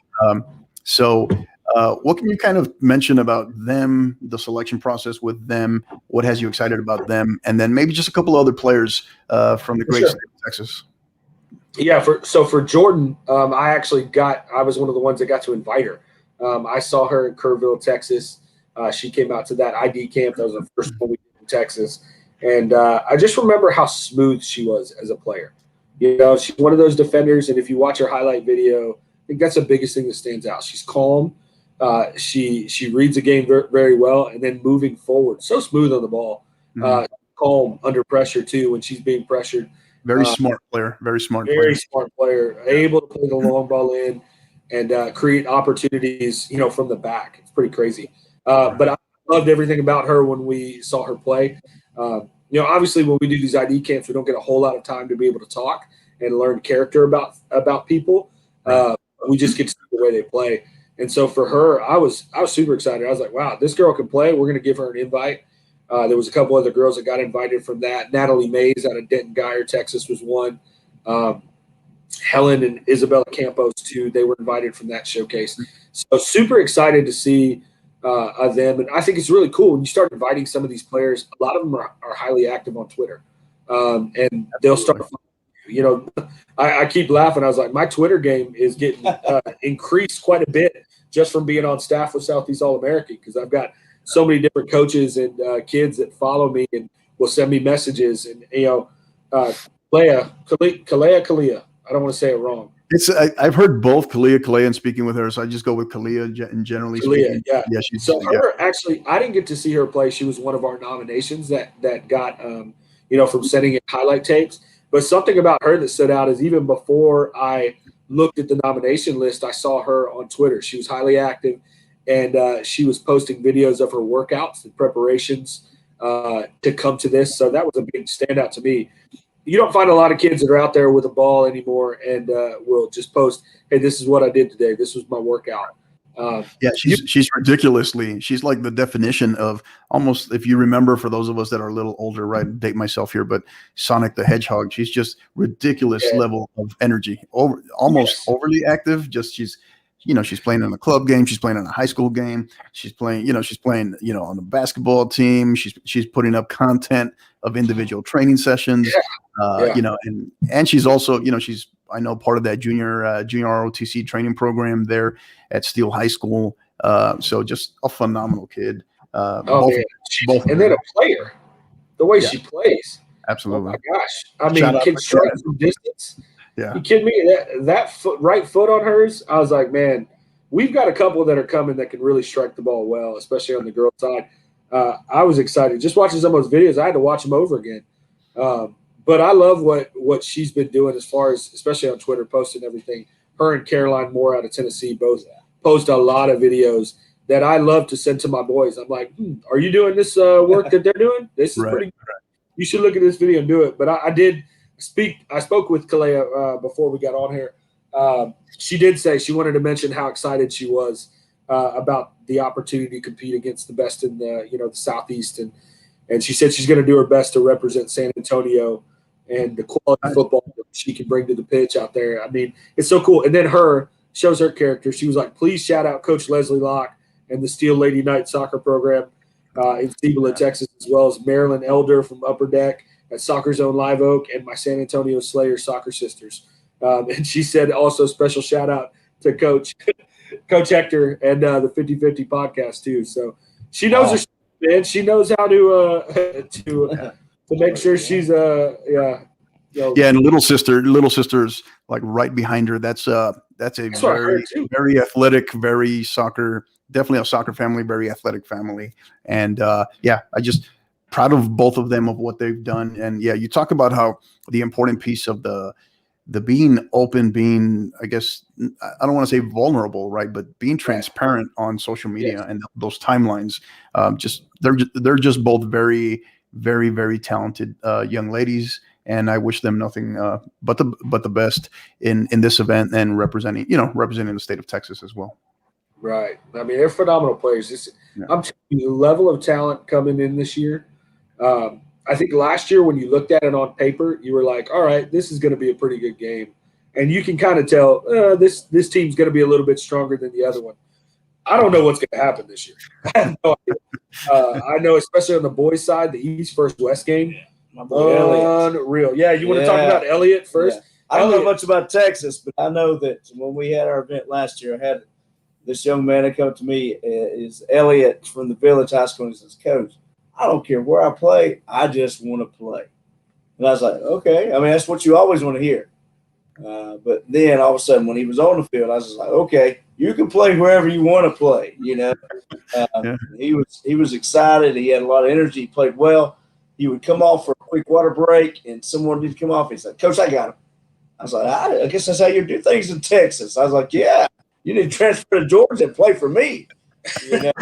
So what can you kind of mention about them, the selection process with them? What has you excited about them? And then maybe just a couple other players from the great state of Texas. Yeah. For Jordan, I was one of the ones that got to invite her. I saw her in Kerrville, Texas. She came out to that ID camp. That was the first one we did in Texas. And I just remember how smooth she was as a player. She's one of those defenders. And if you watch her highlight video, I think that's the biggest thing that stands out. She's calm. She reads the game very, very well, and then moving forward, so smooth on the ball, calm under pressure too when she's being pressured. Very smart player, smart player, able to play the long ball in and create opportunities, from the back. It's pretty crazy. But I loved everything about her when we saw her play. Obviously when we do these ID camps, we don't get a whole lot of time to be able to talk and learn character about people. We just get to see the way they play. And so for her, I was super excited. I was like, wow, this girl can play. We're going to give her an invite. There was a couple other girls that got invited from that. Natalie Mays out of Denton Guyer, Texas was one. Helen and Isabella Campos too. They were invited from that showcase. So super excited to see them. And I think it's really cool when you start inviting some of these players. A lot of them are highly active on Twitter. And they'll start, I keep laughing. I was like, my Twitter game is getting increased quite a bit just from being on staff with Southeast All-American, because I've got so many different coaches and kids that follow me and will send me messages. And, Kalia. I don't want to say it wrong. I've heard both Kalia and speaking with her, so I just go with Kalia and generally speaking. Yeah. She's actually, I didn't get to see her play. She was one of our nominations that got from sending in highlight tapes. But something about her that stood out is even before I looked at the nomination list, I saw her on Twitter. She was highly active, and she was posting videos of her workouts and preparations to come to this. So that was a big standout to me. You don't find a lot of kids that are out there with a ball anymore and will just post, hey, this is what I did today. This was my workout. She's she's like the definition of almost, if you remember, for those of us that are a little older, right, date myself here, but Sonic the Hedgehog, she's just ridiculous level of energy, almost overly active. Just she's playing in a club game, she's playing in a high school game, she's playing on the basketball team, she's putting up content of individual training sessions, and she's also, she's, I know, part of that junior ROTC training program there at Steele High School. So just a phenomenal kid. Both and then a player, the way she plays. Absolutely. Oh my gosh. I mean, can strike from distance. Yeah. You kidding me? That right foot on hers, I was like, man, we've got a couple that are coming that can really strike the ball well, especially on the girl side. I was excited. Just watching some of those videos, I had to watch them over again. But I love what she's been doing as far as, especially on Twitter, posting everything. Her and Caroline Moore out of Tennessee both post a lot of videos that I love to send to my boys. I'm like, are you doing this work that they're doing? This is pretty good. You should look at this video and do it. But I spoke with Kalea before we got on here. She did say she wanted to mention how excited she was about the opportunity to compete against the best in the Southeast, and she said she's going to do her best to represent San Antonio and the quality football that she can bring to the pitch out there. I mean, it's so cool. And then shows her character. She was like, please shout out Coach Leslie Locke and the Steel Lady Knight soccer program in Cibola, Texas, as well as Marilyn Elder from Upper Deck at Soccer Zone Live Oak and my San Antonio Slayer soccer sisters. And she said also special shout out to Coach Hector and the 50/50 podcast too. So she knows her stuff, man. She knows how to make sure she's and little sister's like right behind her. That's a very athletic, very soccer, definitely a soccer family, very athletic family. And I just proud of both of them of what they've done. And you talk about how the important piece of the being open, being, I guess, I don't want to say vulnerable, right, but being transparent on social media and those timelines. They're just both very, very, very talented young ladies, and I wish them nothing but the best in this event and representing the state of Texas as well. Right. I mean, they're phenomenal players. I'm telling you, the level of talent coming in this year. I think last year when you looked at it on paper, you were like, all right, this is going to be a pretty good game. And you can kind of tell this team's going to be a little bit stronger than the other one. I don't know what's going to happen this year. I have no idea. I know, especially on the boys' side, the East versus West game, unreal. Yeah, you want to talk about Elliott first? Yeah. I don't know much about Texas, but I know that when we had our event last year, I had this young man that come to me, is Elliott from the Village High School, and he says, Coach, I don't care where I play. I just want to play. And I was like, okay. I mean, that's what you always want to hear. But then all of a sudden when he was on the field, I was just like, okay, you can play wherever you want to play. He was excited. He had a lot of energy. He played well. He would come off for a quick water break and someone did come off. He said, Coach, I got him. I was like, I guess that's how you do things in Texas. I was like, yeah, you need to transfer to Georgia and play for me. That's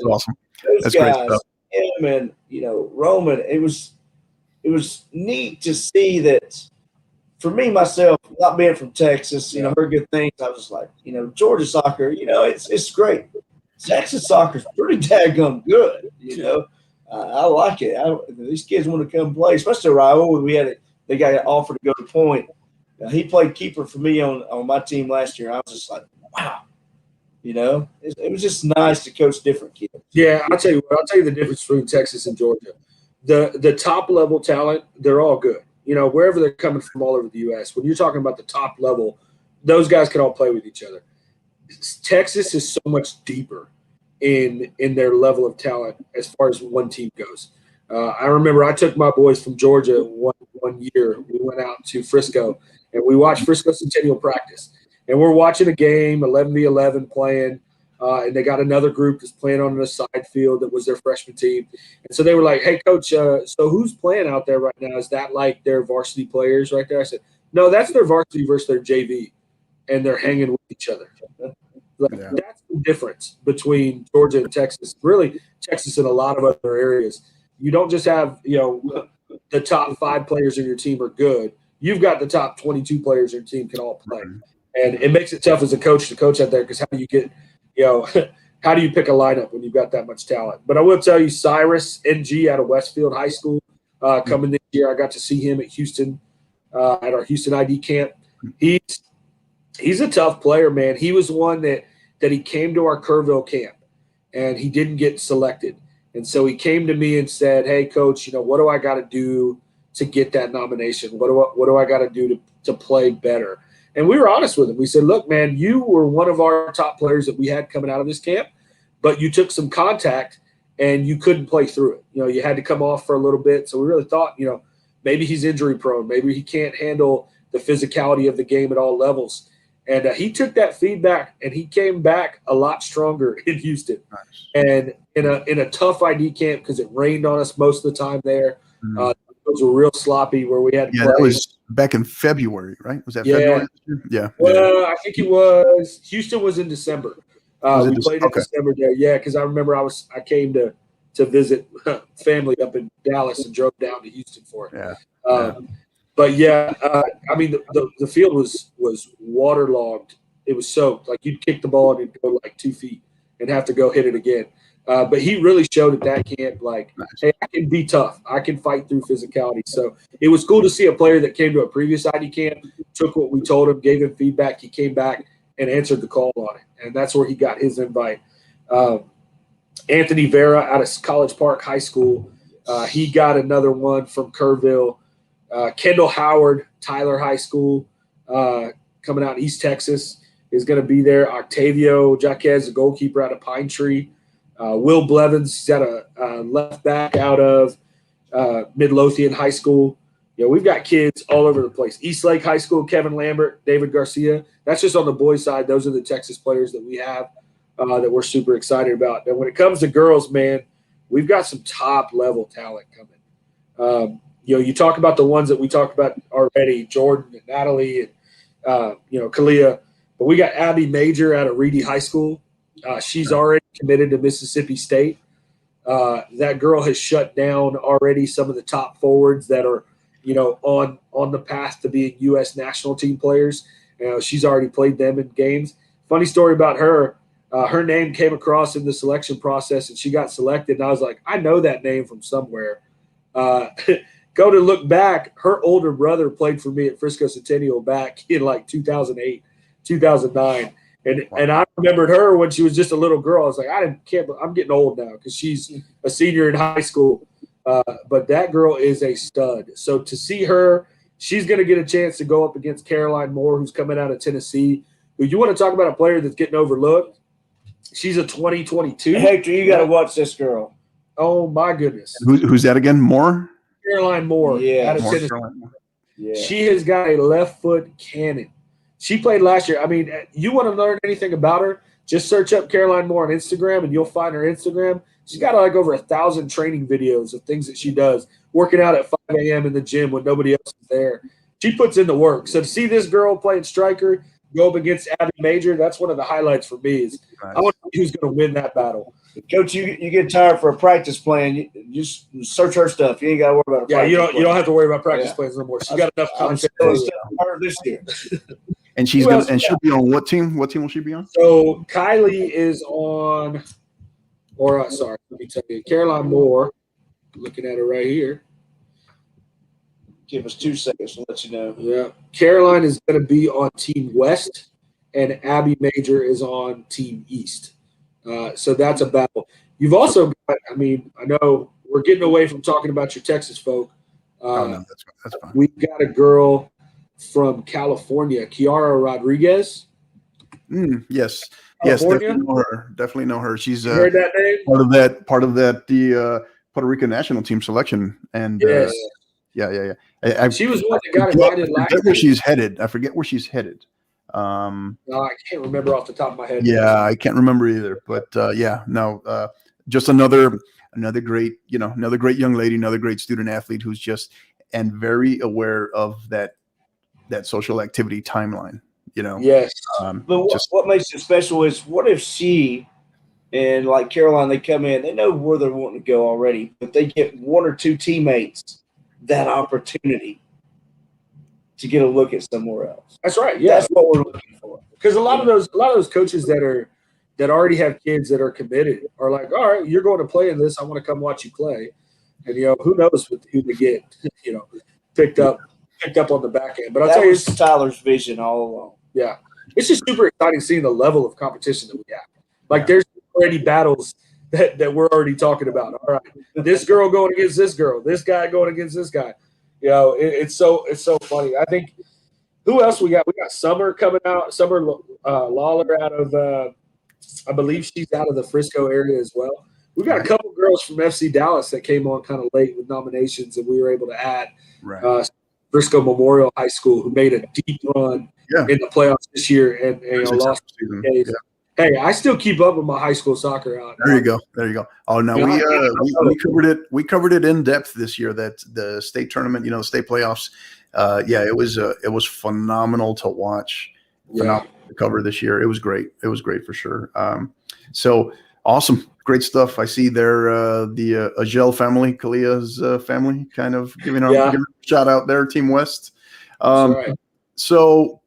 awesome. Those guys, him and Roman, it was neat to see that for me, myself, not being from Texas, heard good things. I was just like, Georgia soccer, it's great. Texas soccer is pretty daggum good, I like it. These kids want to come play, especially Raul. They got an offer to go to Point. He played keeper for me on my team last year. I was just like, wow. It was just nice to coach different kids. Yeah, I'll tell you the difference between Texas and Georgia. The top level talent, they're all good. Wherever they're coming from all over the U.S. When you're talking about the top level, those guys can all play with each other. Texas is so much deeper in their level of talent as far as one team goes. I remember I took my boys from Georgia one year. We went out to Frisco, and we watched Frisco Centennial practice. And we're watching a game, 11v11 playing, and they got another group that's playing on the side field that was their freshman team. And so they were like, hey, Coach, so who's playing out there right now? Is that like their varsity players right there? I said, no, that's their varsity versus their JV, and they're hanging with each other. That's the difference between Georgia and Texas. Really, Texas and a lot of other areas. You don't just have, the top 5 players in your team are good. You've got the top 22 players in your team can all play. And it makes it tough as a coach to coach out there because how do you get, how do you pick a lineup when you've got that much talent? But I will tell you, Cyrus NG out of Westfield High School coming this year. I got to see him at Houston, at our Houston ID camp. He's a tough player, man. He was one that he came to our Kerrville camp, and he didn't get selected. And so he came to me and said, hey, Coach, what do I got to do to get that nomination? What do I got to do to play better? And we were honest with him. We said, look, man, you were one of our top players that we had coming out of this camp, but you took some contact and you couldn't play through it. You had to come off for a little bit. So we really thought, maybe he's injury prone. Maybe he can't handle the physicality of the game at all levels. And he took that feedback and he came back a lot stronger in Houston. Nice. And in a tough ID camp because it rained on us most of the time there. Those were real sloppy where we had to play. That was back in February, right? Was that February? Yeah. Well, I think it was. Houston was in December. We played in December there. Yeah, because I remember I came to visit family up in Dallas and drove down to Houston for it. Yeah. But yeah, I mean the field was waterlogged. It was soaked. Like you'd kick the ball and it'd go like 2 feet and have to go hit it again. But he really showed at that camp, like, hey, I can be tough. I can fight through physicality. So it was cool to see a player that came to a previous ID camp, took what we told him, gave him feedback. He came back and answered the call on it. And that's where he got his invite. Anthony Vera out of College Park High School, he got another one from Kerrville. Kendall Howard, Tyler High School, coming out in East Texas, is going to be there. Octavio Jaquez, the goalkeeper out of Pine Tree. Will Blevins, he's got a left back out of Midlothian High School. We've got kids all over the place. East Lake High School, Kevin Lambert, David Garcia. That's just on the boys' side. Those are the Texas players that we have that we're super excited about. And when it comes to girls, man, we've got some top-level talent coming. You talk about the ones that we talked about already, Jordan and Natalie and, Kalia. But we got Abby Major out of Reedy High School. She's already committed to Mississippi State. That girl has shut down already some of the top forwards that are, on the path to being U.S. national team players. She's already played them in games. Funny story about her. Her name came across in the selection process, and she got selected. And I was like, I know that name from somewhere. Go to look back, her older brother played for me at Frisco Centennial back in like 2008, 2009. And I remembered her when she was just a little girl. I was like, I'm getting old now because she's a senior in high school. But that girl is a stud. So to see her, she's going to get a chance to go up against Caroline Moore, who's coming out of Tennessee. But you want to talk about a player that's getting overlooked? She's a 2022. Hector, you got to watch this girl. Oh, my goodness. Who's that again? Moore? Caroline Moore out of Tennessee. Yeah. She has got a left foot cannon. She played last year. I mean, you want to learn anything about her, just search up Caroline Moore on Instagram, and you'll find her Instagram. She's got like over 1,000 training videos of things that she does, working out at 5 a.m. in the gym when nobody else is there. She puts in the work. So to see this girl playing striker, go up against Abby Major. That's one of the highlights for me. Is Nice. I want to see who's going to win that battle. Coach, you get tired for a practice plan, you just search her stuff. You ain't got to worry about a Yeah, practice you don't plan. have to worry about practice Yeah. plans no more. She got enough I'm content. still her this year. And she's gonna and she'll be on what team? What team will she be on? So Kylie is on, sorry, let me tell you, Caroline Moore. Looking at her right here. Give us 2 seconds to let you know. Yeah, Caroline is going to be on Team West, and Abby Major is on Team East. So that's a battle. You've also got, I know we're getting away from talking about your Texas folk. No, that's fine. We've got a girl from California, Kiara Rodriguez. Yes, California? definitely know her. She's You heard that name? part of that the Puerto Rican national team selection, and Yes. yeah. She was one that got invited last I forget where year. she's headed. I forget where she's headed. No, I can't remember off the top of my head. Yeah, I can't remember either. But just another great, another great young lady, another great student athlete who's just and very aware of that social activity timeline. Yes. But what makes it special is what if she and like Caroline, they come in, they know where they're wanting to go already, but they get 1 or 2 teammates that opportunity to get a look at somewhere else. That's right. Yeah, That's what we're looking for. because a lot of those coaches that already have kids that are committed are like, all right, you're going to play in this. I want to come watch you play, and who knows who they get picked up on the back end. But I'll tell you, was Tyler's vision all along. yeah, it's just super exciting seeing the level of competition that we have. Like there's already battles that we're already talking about. All right, this girl going against this girl, this guy going against this guy. It's so funny. I think who else we got? We got Summer coming out. Summer Lawler out of I believe she's out of the Frisco area as well. We got a couple girls from FC Dallas that came on kind of late with nominations, and we were able to add Frisco Memorial High School, who made a deep run in the playoffs this year and lost. Yeah. Hey, I still keep up with my high school soccer out. There you go. Oh no, we covered it. We covered it in depth this year. That the state tournament, the state playoffs. It was phenomenal to watch. Phenomenal to cover this year. It was great. It was great for sure. So awesome, great stuff. I see there the Agel family, Kalia's family, kind of giving a shout out there, Team West. Right. So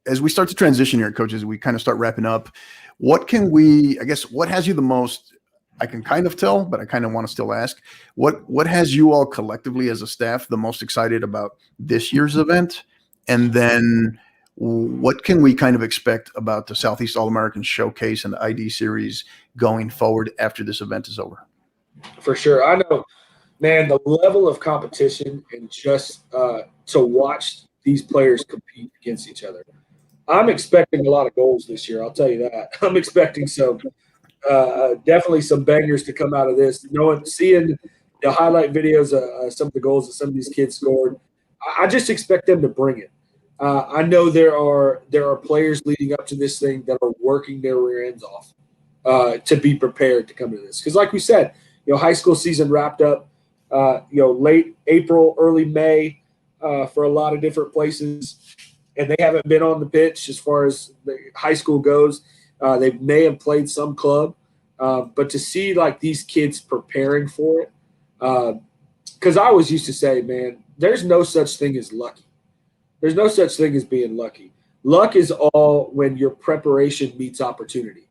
as we start to transition here, coaches, we kind of start wrapping up. What has you the most? I can kind of tell, but I kind of want to still ask. What has you all collectively as a staff the most excited about this year's event? And then what can we kind of expect about the Southeast All-American Showcase and the ID Series going forward after this event is over? For sure. I know, man, the level of competition and just to watch these players compete against each other. I'm expecting a lot of goals this year. I'll tell you that. I'm expecting some definitely some bangers to come out of this. Seeing the highlight videos of some of the goals that some of these kids scored, I just expect them to bring it. I know there are players leading up to this thing that are working their rear ends off to be prepared to come to this. Because like we said, high school season wrapped up, late April, early May for a lot of different places. And they haven't been on the pitch as far as the high school goes. They may have played some club, but to see like these kids preparing for it, because I always used to say, man, there's no such thing as lucky. There's no such thing as being lucky. Luck is all when your preparation meets opportunity.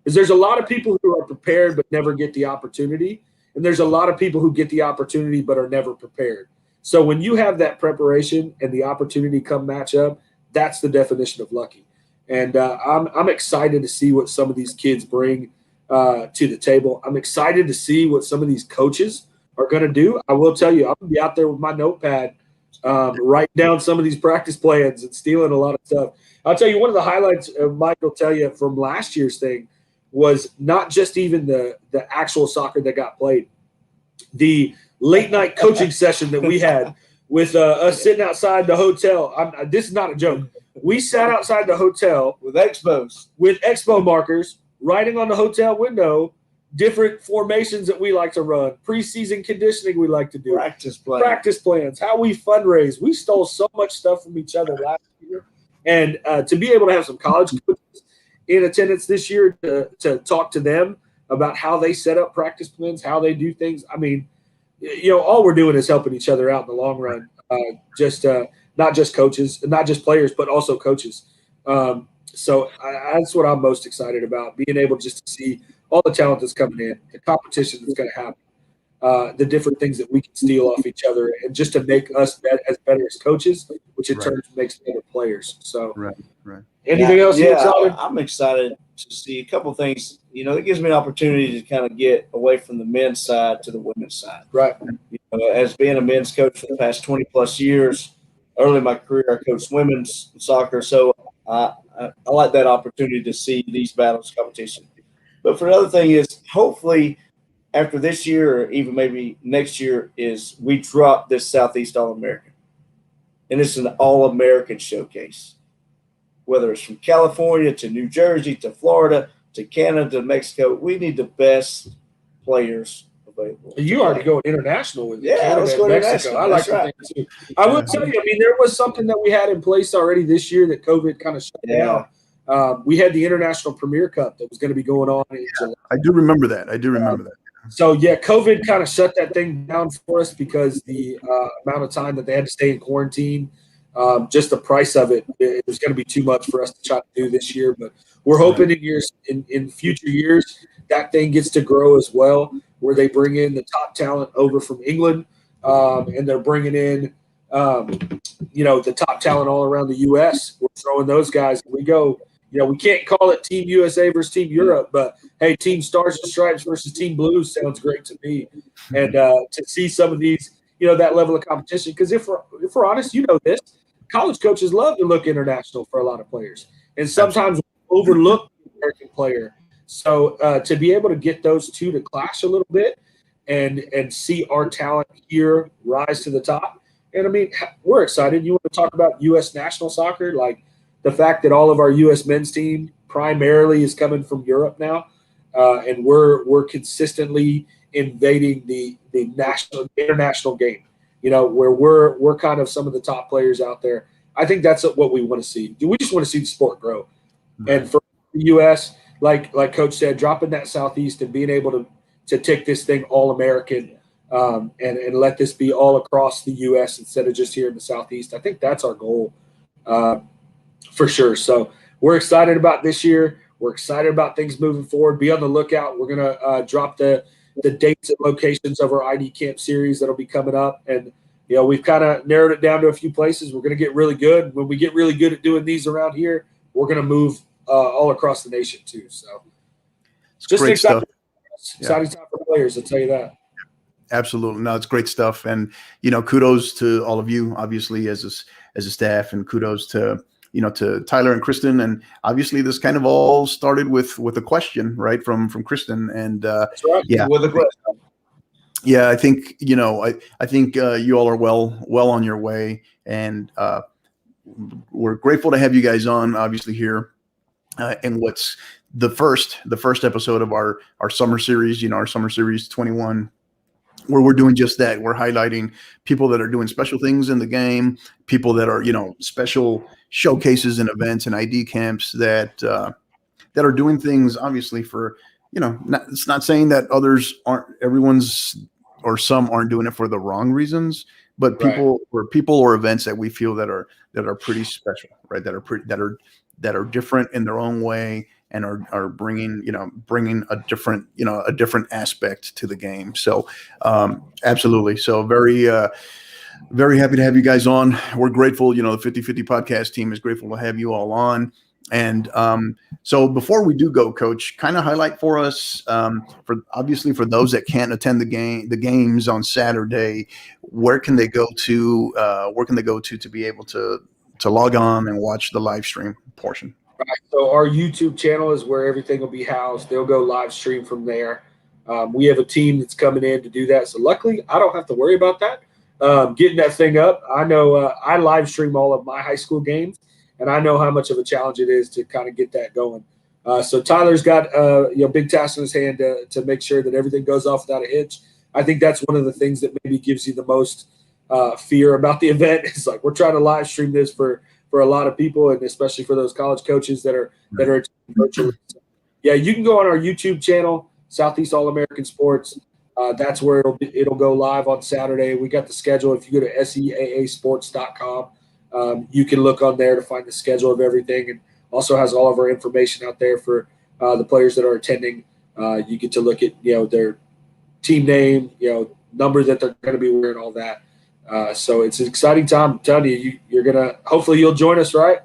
Because there's a lot of people who are prepared but never get the opportunity, and there's a lot of people who get the opportunity but are never prepared. So when you have that preparation and the opportunity come match up, that's the definition of lucky. And I'm excited to see what some of these kids bring to the table. I'm excited to see what some of these coaches are going to do. I will tell you, I'm going to be out there with my notepad writing down some of these practice plans and stealing a lot of stuff. I'll tell you, one of the highlights, Mike will tell you, from last year's thing was not just even the actual soccer that got played. The late night coaching session that we had with us sitting outside the hotel. This is not a joke. We sat outside the hotel with expo markers, writing on the hotel window different formations that we like to run, preseason conditioning we like to do, practice plans, how we fundraise. We stole so much stuff from each other last year, And to be able to have some college coaches in attendance this year to talk to them about how they set up practice plans, how they do things. I mean, all we're doing is helping each other out in the long run. Not just coaches, not just players, but also coaches. So that's what I'm most excited about, being able just to see all the talent that's coming in, the competition that's going to happen, the different things that we can steal off each other, and just to make us better as coaches, which in turn makes better players. So, anything else you're excited? I'm excited to see a couple of things. It gives me an opportunity to kind of get away from the men's side to the women's side. Right. As being a men's coach for the past 20-plus years, early in my career, I coached women's soccer. So I like that opportunity to see these battles competition. But for the other thing is, hopefully, after this year or even maybe next year, is we drop this Southeast All-American. And it's an All-American showcase. Whether it's from California to New Jersey to Florida to Canada to Mexico, we need the best players available. You already going international with Canada, let's go and Mexico. international. I like that too. I will tell you, I mean, there was something that we had in place already this year that COVID kind of shut down. We had the International Premier Cup that was going to be going on in July. I do remember that. So, COVID kind of shut that thing down for us because the amount of time that they had to stay in quarantine, just the price of it was going to be too much for us to try to do this year. But we're hoping in future years that thing gets to grow as well, where they bring in the top talent over from England, and they're bringing in, the top talent all around the U.S. We're throwing those guys. We go. We can't call it Team USA versus Team Europe, but hey, Team Stars and Stripes versus Team Blues sounds great to me. And to see some of these, that level of competition, because if we're honest, this, college coaches love to look international for a lot of players, and sometimes overlook the American player. So to be able to get those two to clash a little bit and see our talent here rise to the top, and I mean, we're excited. You want to talk about U.S. national soccer, like the fact that all of our U.S. men's team primarily is coming from Europe now, and we're consistently invading the international game. Where we're kind of some of the top players out there. I think that's what we want to see. We just want to see the sport grow, and for the U.S., like Coach said, dropping that Southeast and being able to take this thing all American, and let this be all across the U.S. instead of just here in the Southeast. I think that's our goal. For sure. So we're excited about this year. We're excited about things moving forward. Be on the lookout. We're going to drop the dates and locations of our ID Camp series that'll be coming up. And, we've kind of narrowed it down to a few places. We're going to get really good. When we get really good at doing these around here, we're going to move all across the nation too. So it's just great exciting stuff. Time for players, I'll tell you that. Absolutely. No, it's great stuff. And, kudos to all of you, obviously, as a staff, and kudos to Tyler and Kristen. And obviously this kind of all started with a question, right, from Kristen. And That's right. With a question. Yeah, I think, I think you all are well on your way, and we're grateful to have you guys on, obviously, here. And what's the first episode of our summer series, our summer series 21, where we're doing just that. We're highlighting people that are doing special things in the game, people that are, special showcases and events and ID camps that are doing things, obviously, for, it's not saying that some aren't doing it for the wrong reasons, but people or events that we feel that are pretty special, right? That are different in their own way, and are bringing a different aspect to the game. So absolutely. So very happy to have you guys on. We're grateful, the 50/50 podcast team is grateful to have you all on. And so before we do go, Coach, kind of highlight for us, for those that can't attend the games on Saturday, where can they go to be able to log on and watch the live stream portion? Right. So our YouTube channel is where everything will be housed. They'll go live stream from there. We have a team that's coming in to do that. So luckily, I don't have to worry about that. Getting that thing up. I know I live stream all of my high school games, and I know how much of a challenge it is to kind of get that going. So Tyler's got big task in his hand to make sure that everything goes off without a hitch. I think that's one of the things that maybe gives you the most fear about the event. It's like we're trying to live stream this for for a lot of people, and especially for those college coaches that are virtually. So, yeah, you can go on our YouTube channel, Southeast All American Sports. That's where it'll go live on Saturday. We got the schedule. If you go to seaasports.com, you can look on there to find the schedule of everything, and also has all of our information out there for the players that are attending. You get to look at their team name, number that they're going to be wearing, all that. So it's an exciting time. I'm telling you, you're gonna. Hopefully, you'll join us. Right?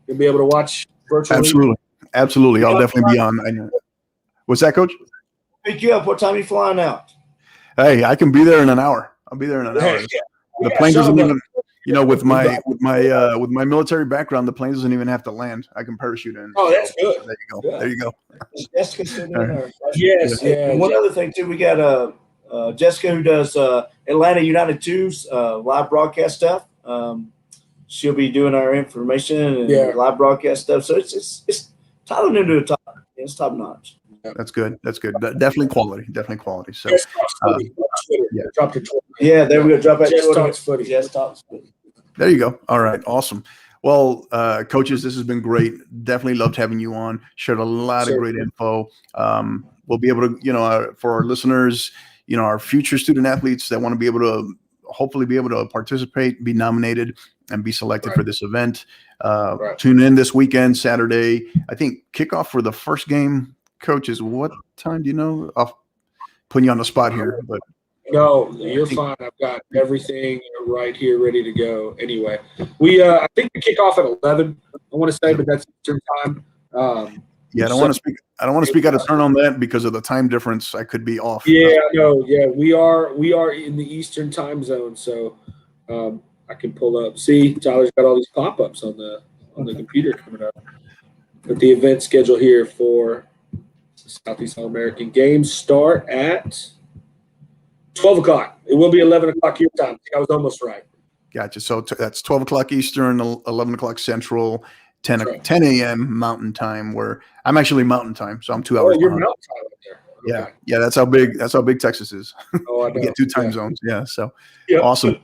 You'll be able to watch virtually. Absolutely. I'll definitely be on. I know. What's that, Coach? Pick you up. What time are you flying out? Hey, I can be there in an hour. I'll be there in an hour. The plane doesn't even, with my military background, the plane doesn't even have to land. I can parachute in. Oh, that's good. There you go. Good. There you go. Jessica sitting in there. Yes, yeah. And one other thing too, we got Jessica who does Atlanta United 2's live broadcast stuff. She'll be doing our information and live broadcast stuff. So it's titled into the top. It's top notch. That's good. That's good. Definitely quality. Definitely quality. So, Drop to Twitter. Yeah, there we go. Drop at Just Twitter. Talks Footy. Just Talks Footy. There you go. All right. Awesome. Well, coaches, this has been great. Definitely loved having you on. Shared a lot of great info. We'll be able to, for our listeners, our future student athletes that want to be able to hopefully be able to participate, be nominated, and be selected for this event. Tune in this weekend, Saturday. I think kickoff for the first game. Coaches, what time do you know? I'll put you on the spot here, but no, you're fine. I've got everything right here, ready to go. Anyway, I think we kick off at 11. I want to say, but that's Eastern time. I don't want to speak. I don't want to speak out of turn on that because of the time difference. I could be off. Yeah, no, yeah, we are in the Eastern time zone, so I can pull up. See, Tyler's got all these pop-ups on the computer coming up. But the event schedule here for Southeast All American games start at 12 o'clock. It will be 11 o'clock your time. I was almost right. Gotcha. So that's 12 o'clock Eastern, 11 o'clock Central, 10 a.m. Mountain Time. Where I'm actually Mountain Time, so I'm 2 hours. You're Mountain Time right there. Okay. Yeah. That's how big Texas is. Oh, I know. We get 2 time zones. Yeah. So awesome.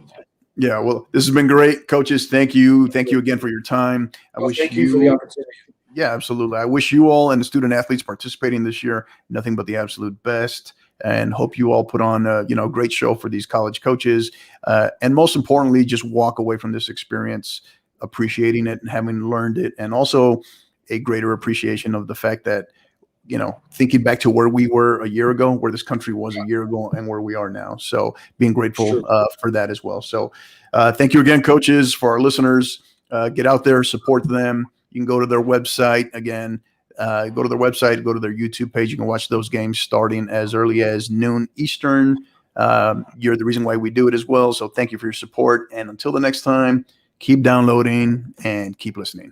Yeah. Well, this has been great, coaches. Thank you again for your time. Thank you for the opportunity. Yeah, absolutely. I wish you all and the student athletes participating this year nothing but the absolute best, and hope you all put on a great show for these college coaches, and most importantly, just walk away from this experience appreciating it and having learned it, and also a greater appreciation of the fact that thinking back to where we were a year ago, where this country was a year ago, and where we are now. So being grateful for that as well. So thank you again, coaches. For our listeners, get out there, support them. You can go to their website again. Go to their website, go to their YouTube page. You can watch those games starting as early as noon Eastern. You're the reason why we do it as well. So thank you for your support. And until the next time, keep downloading and keep listening.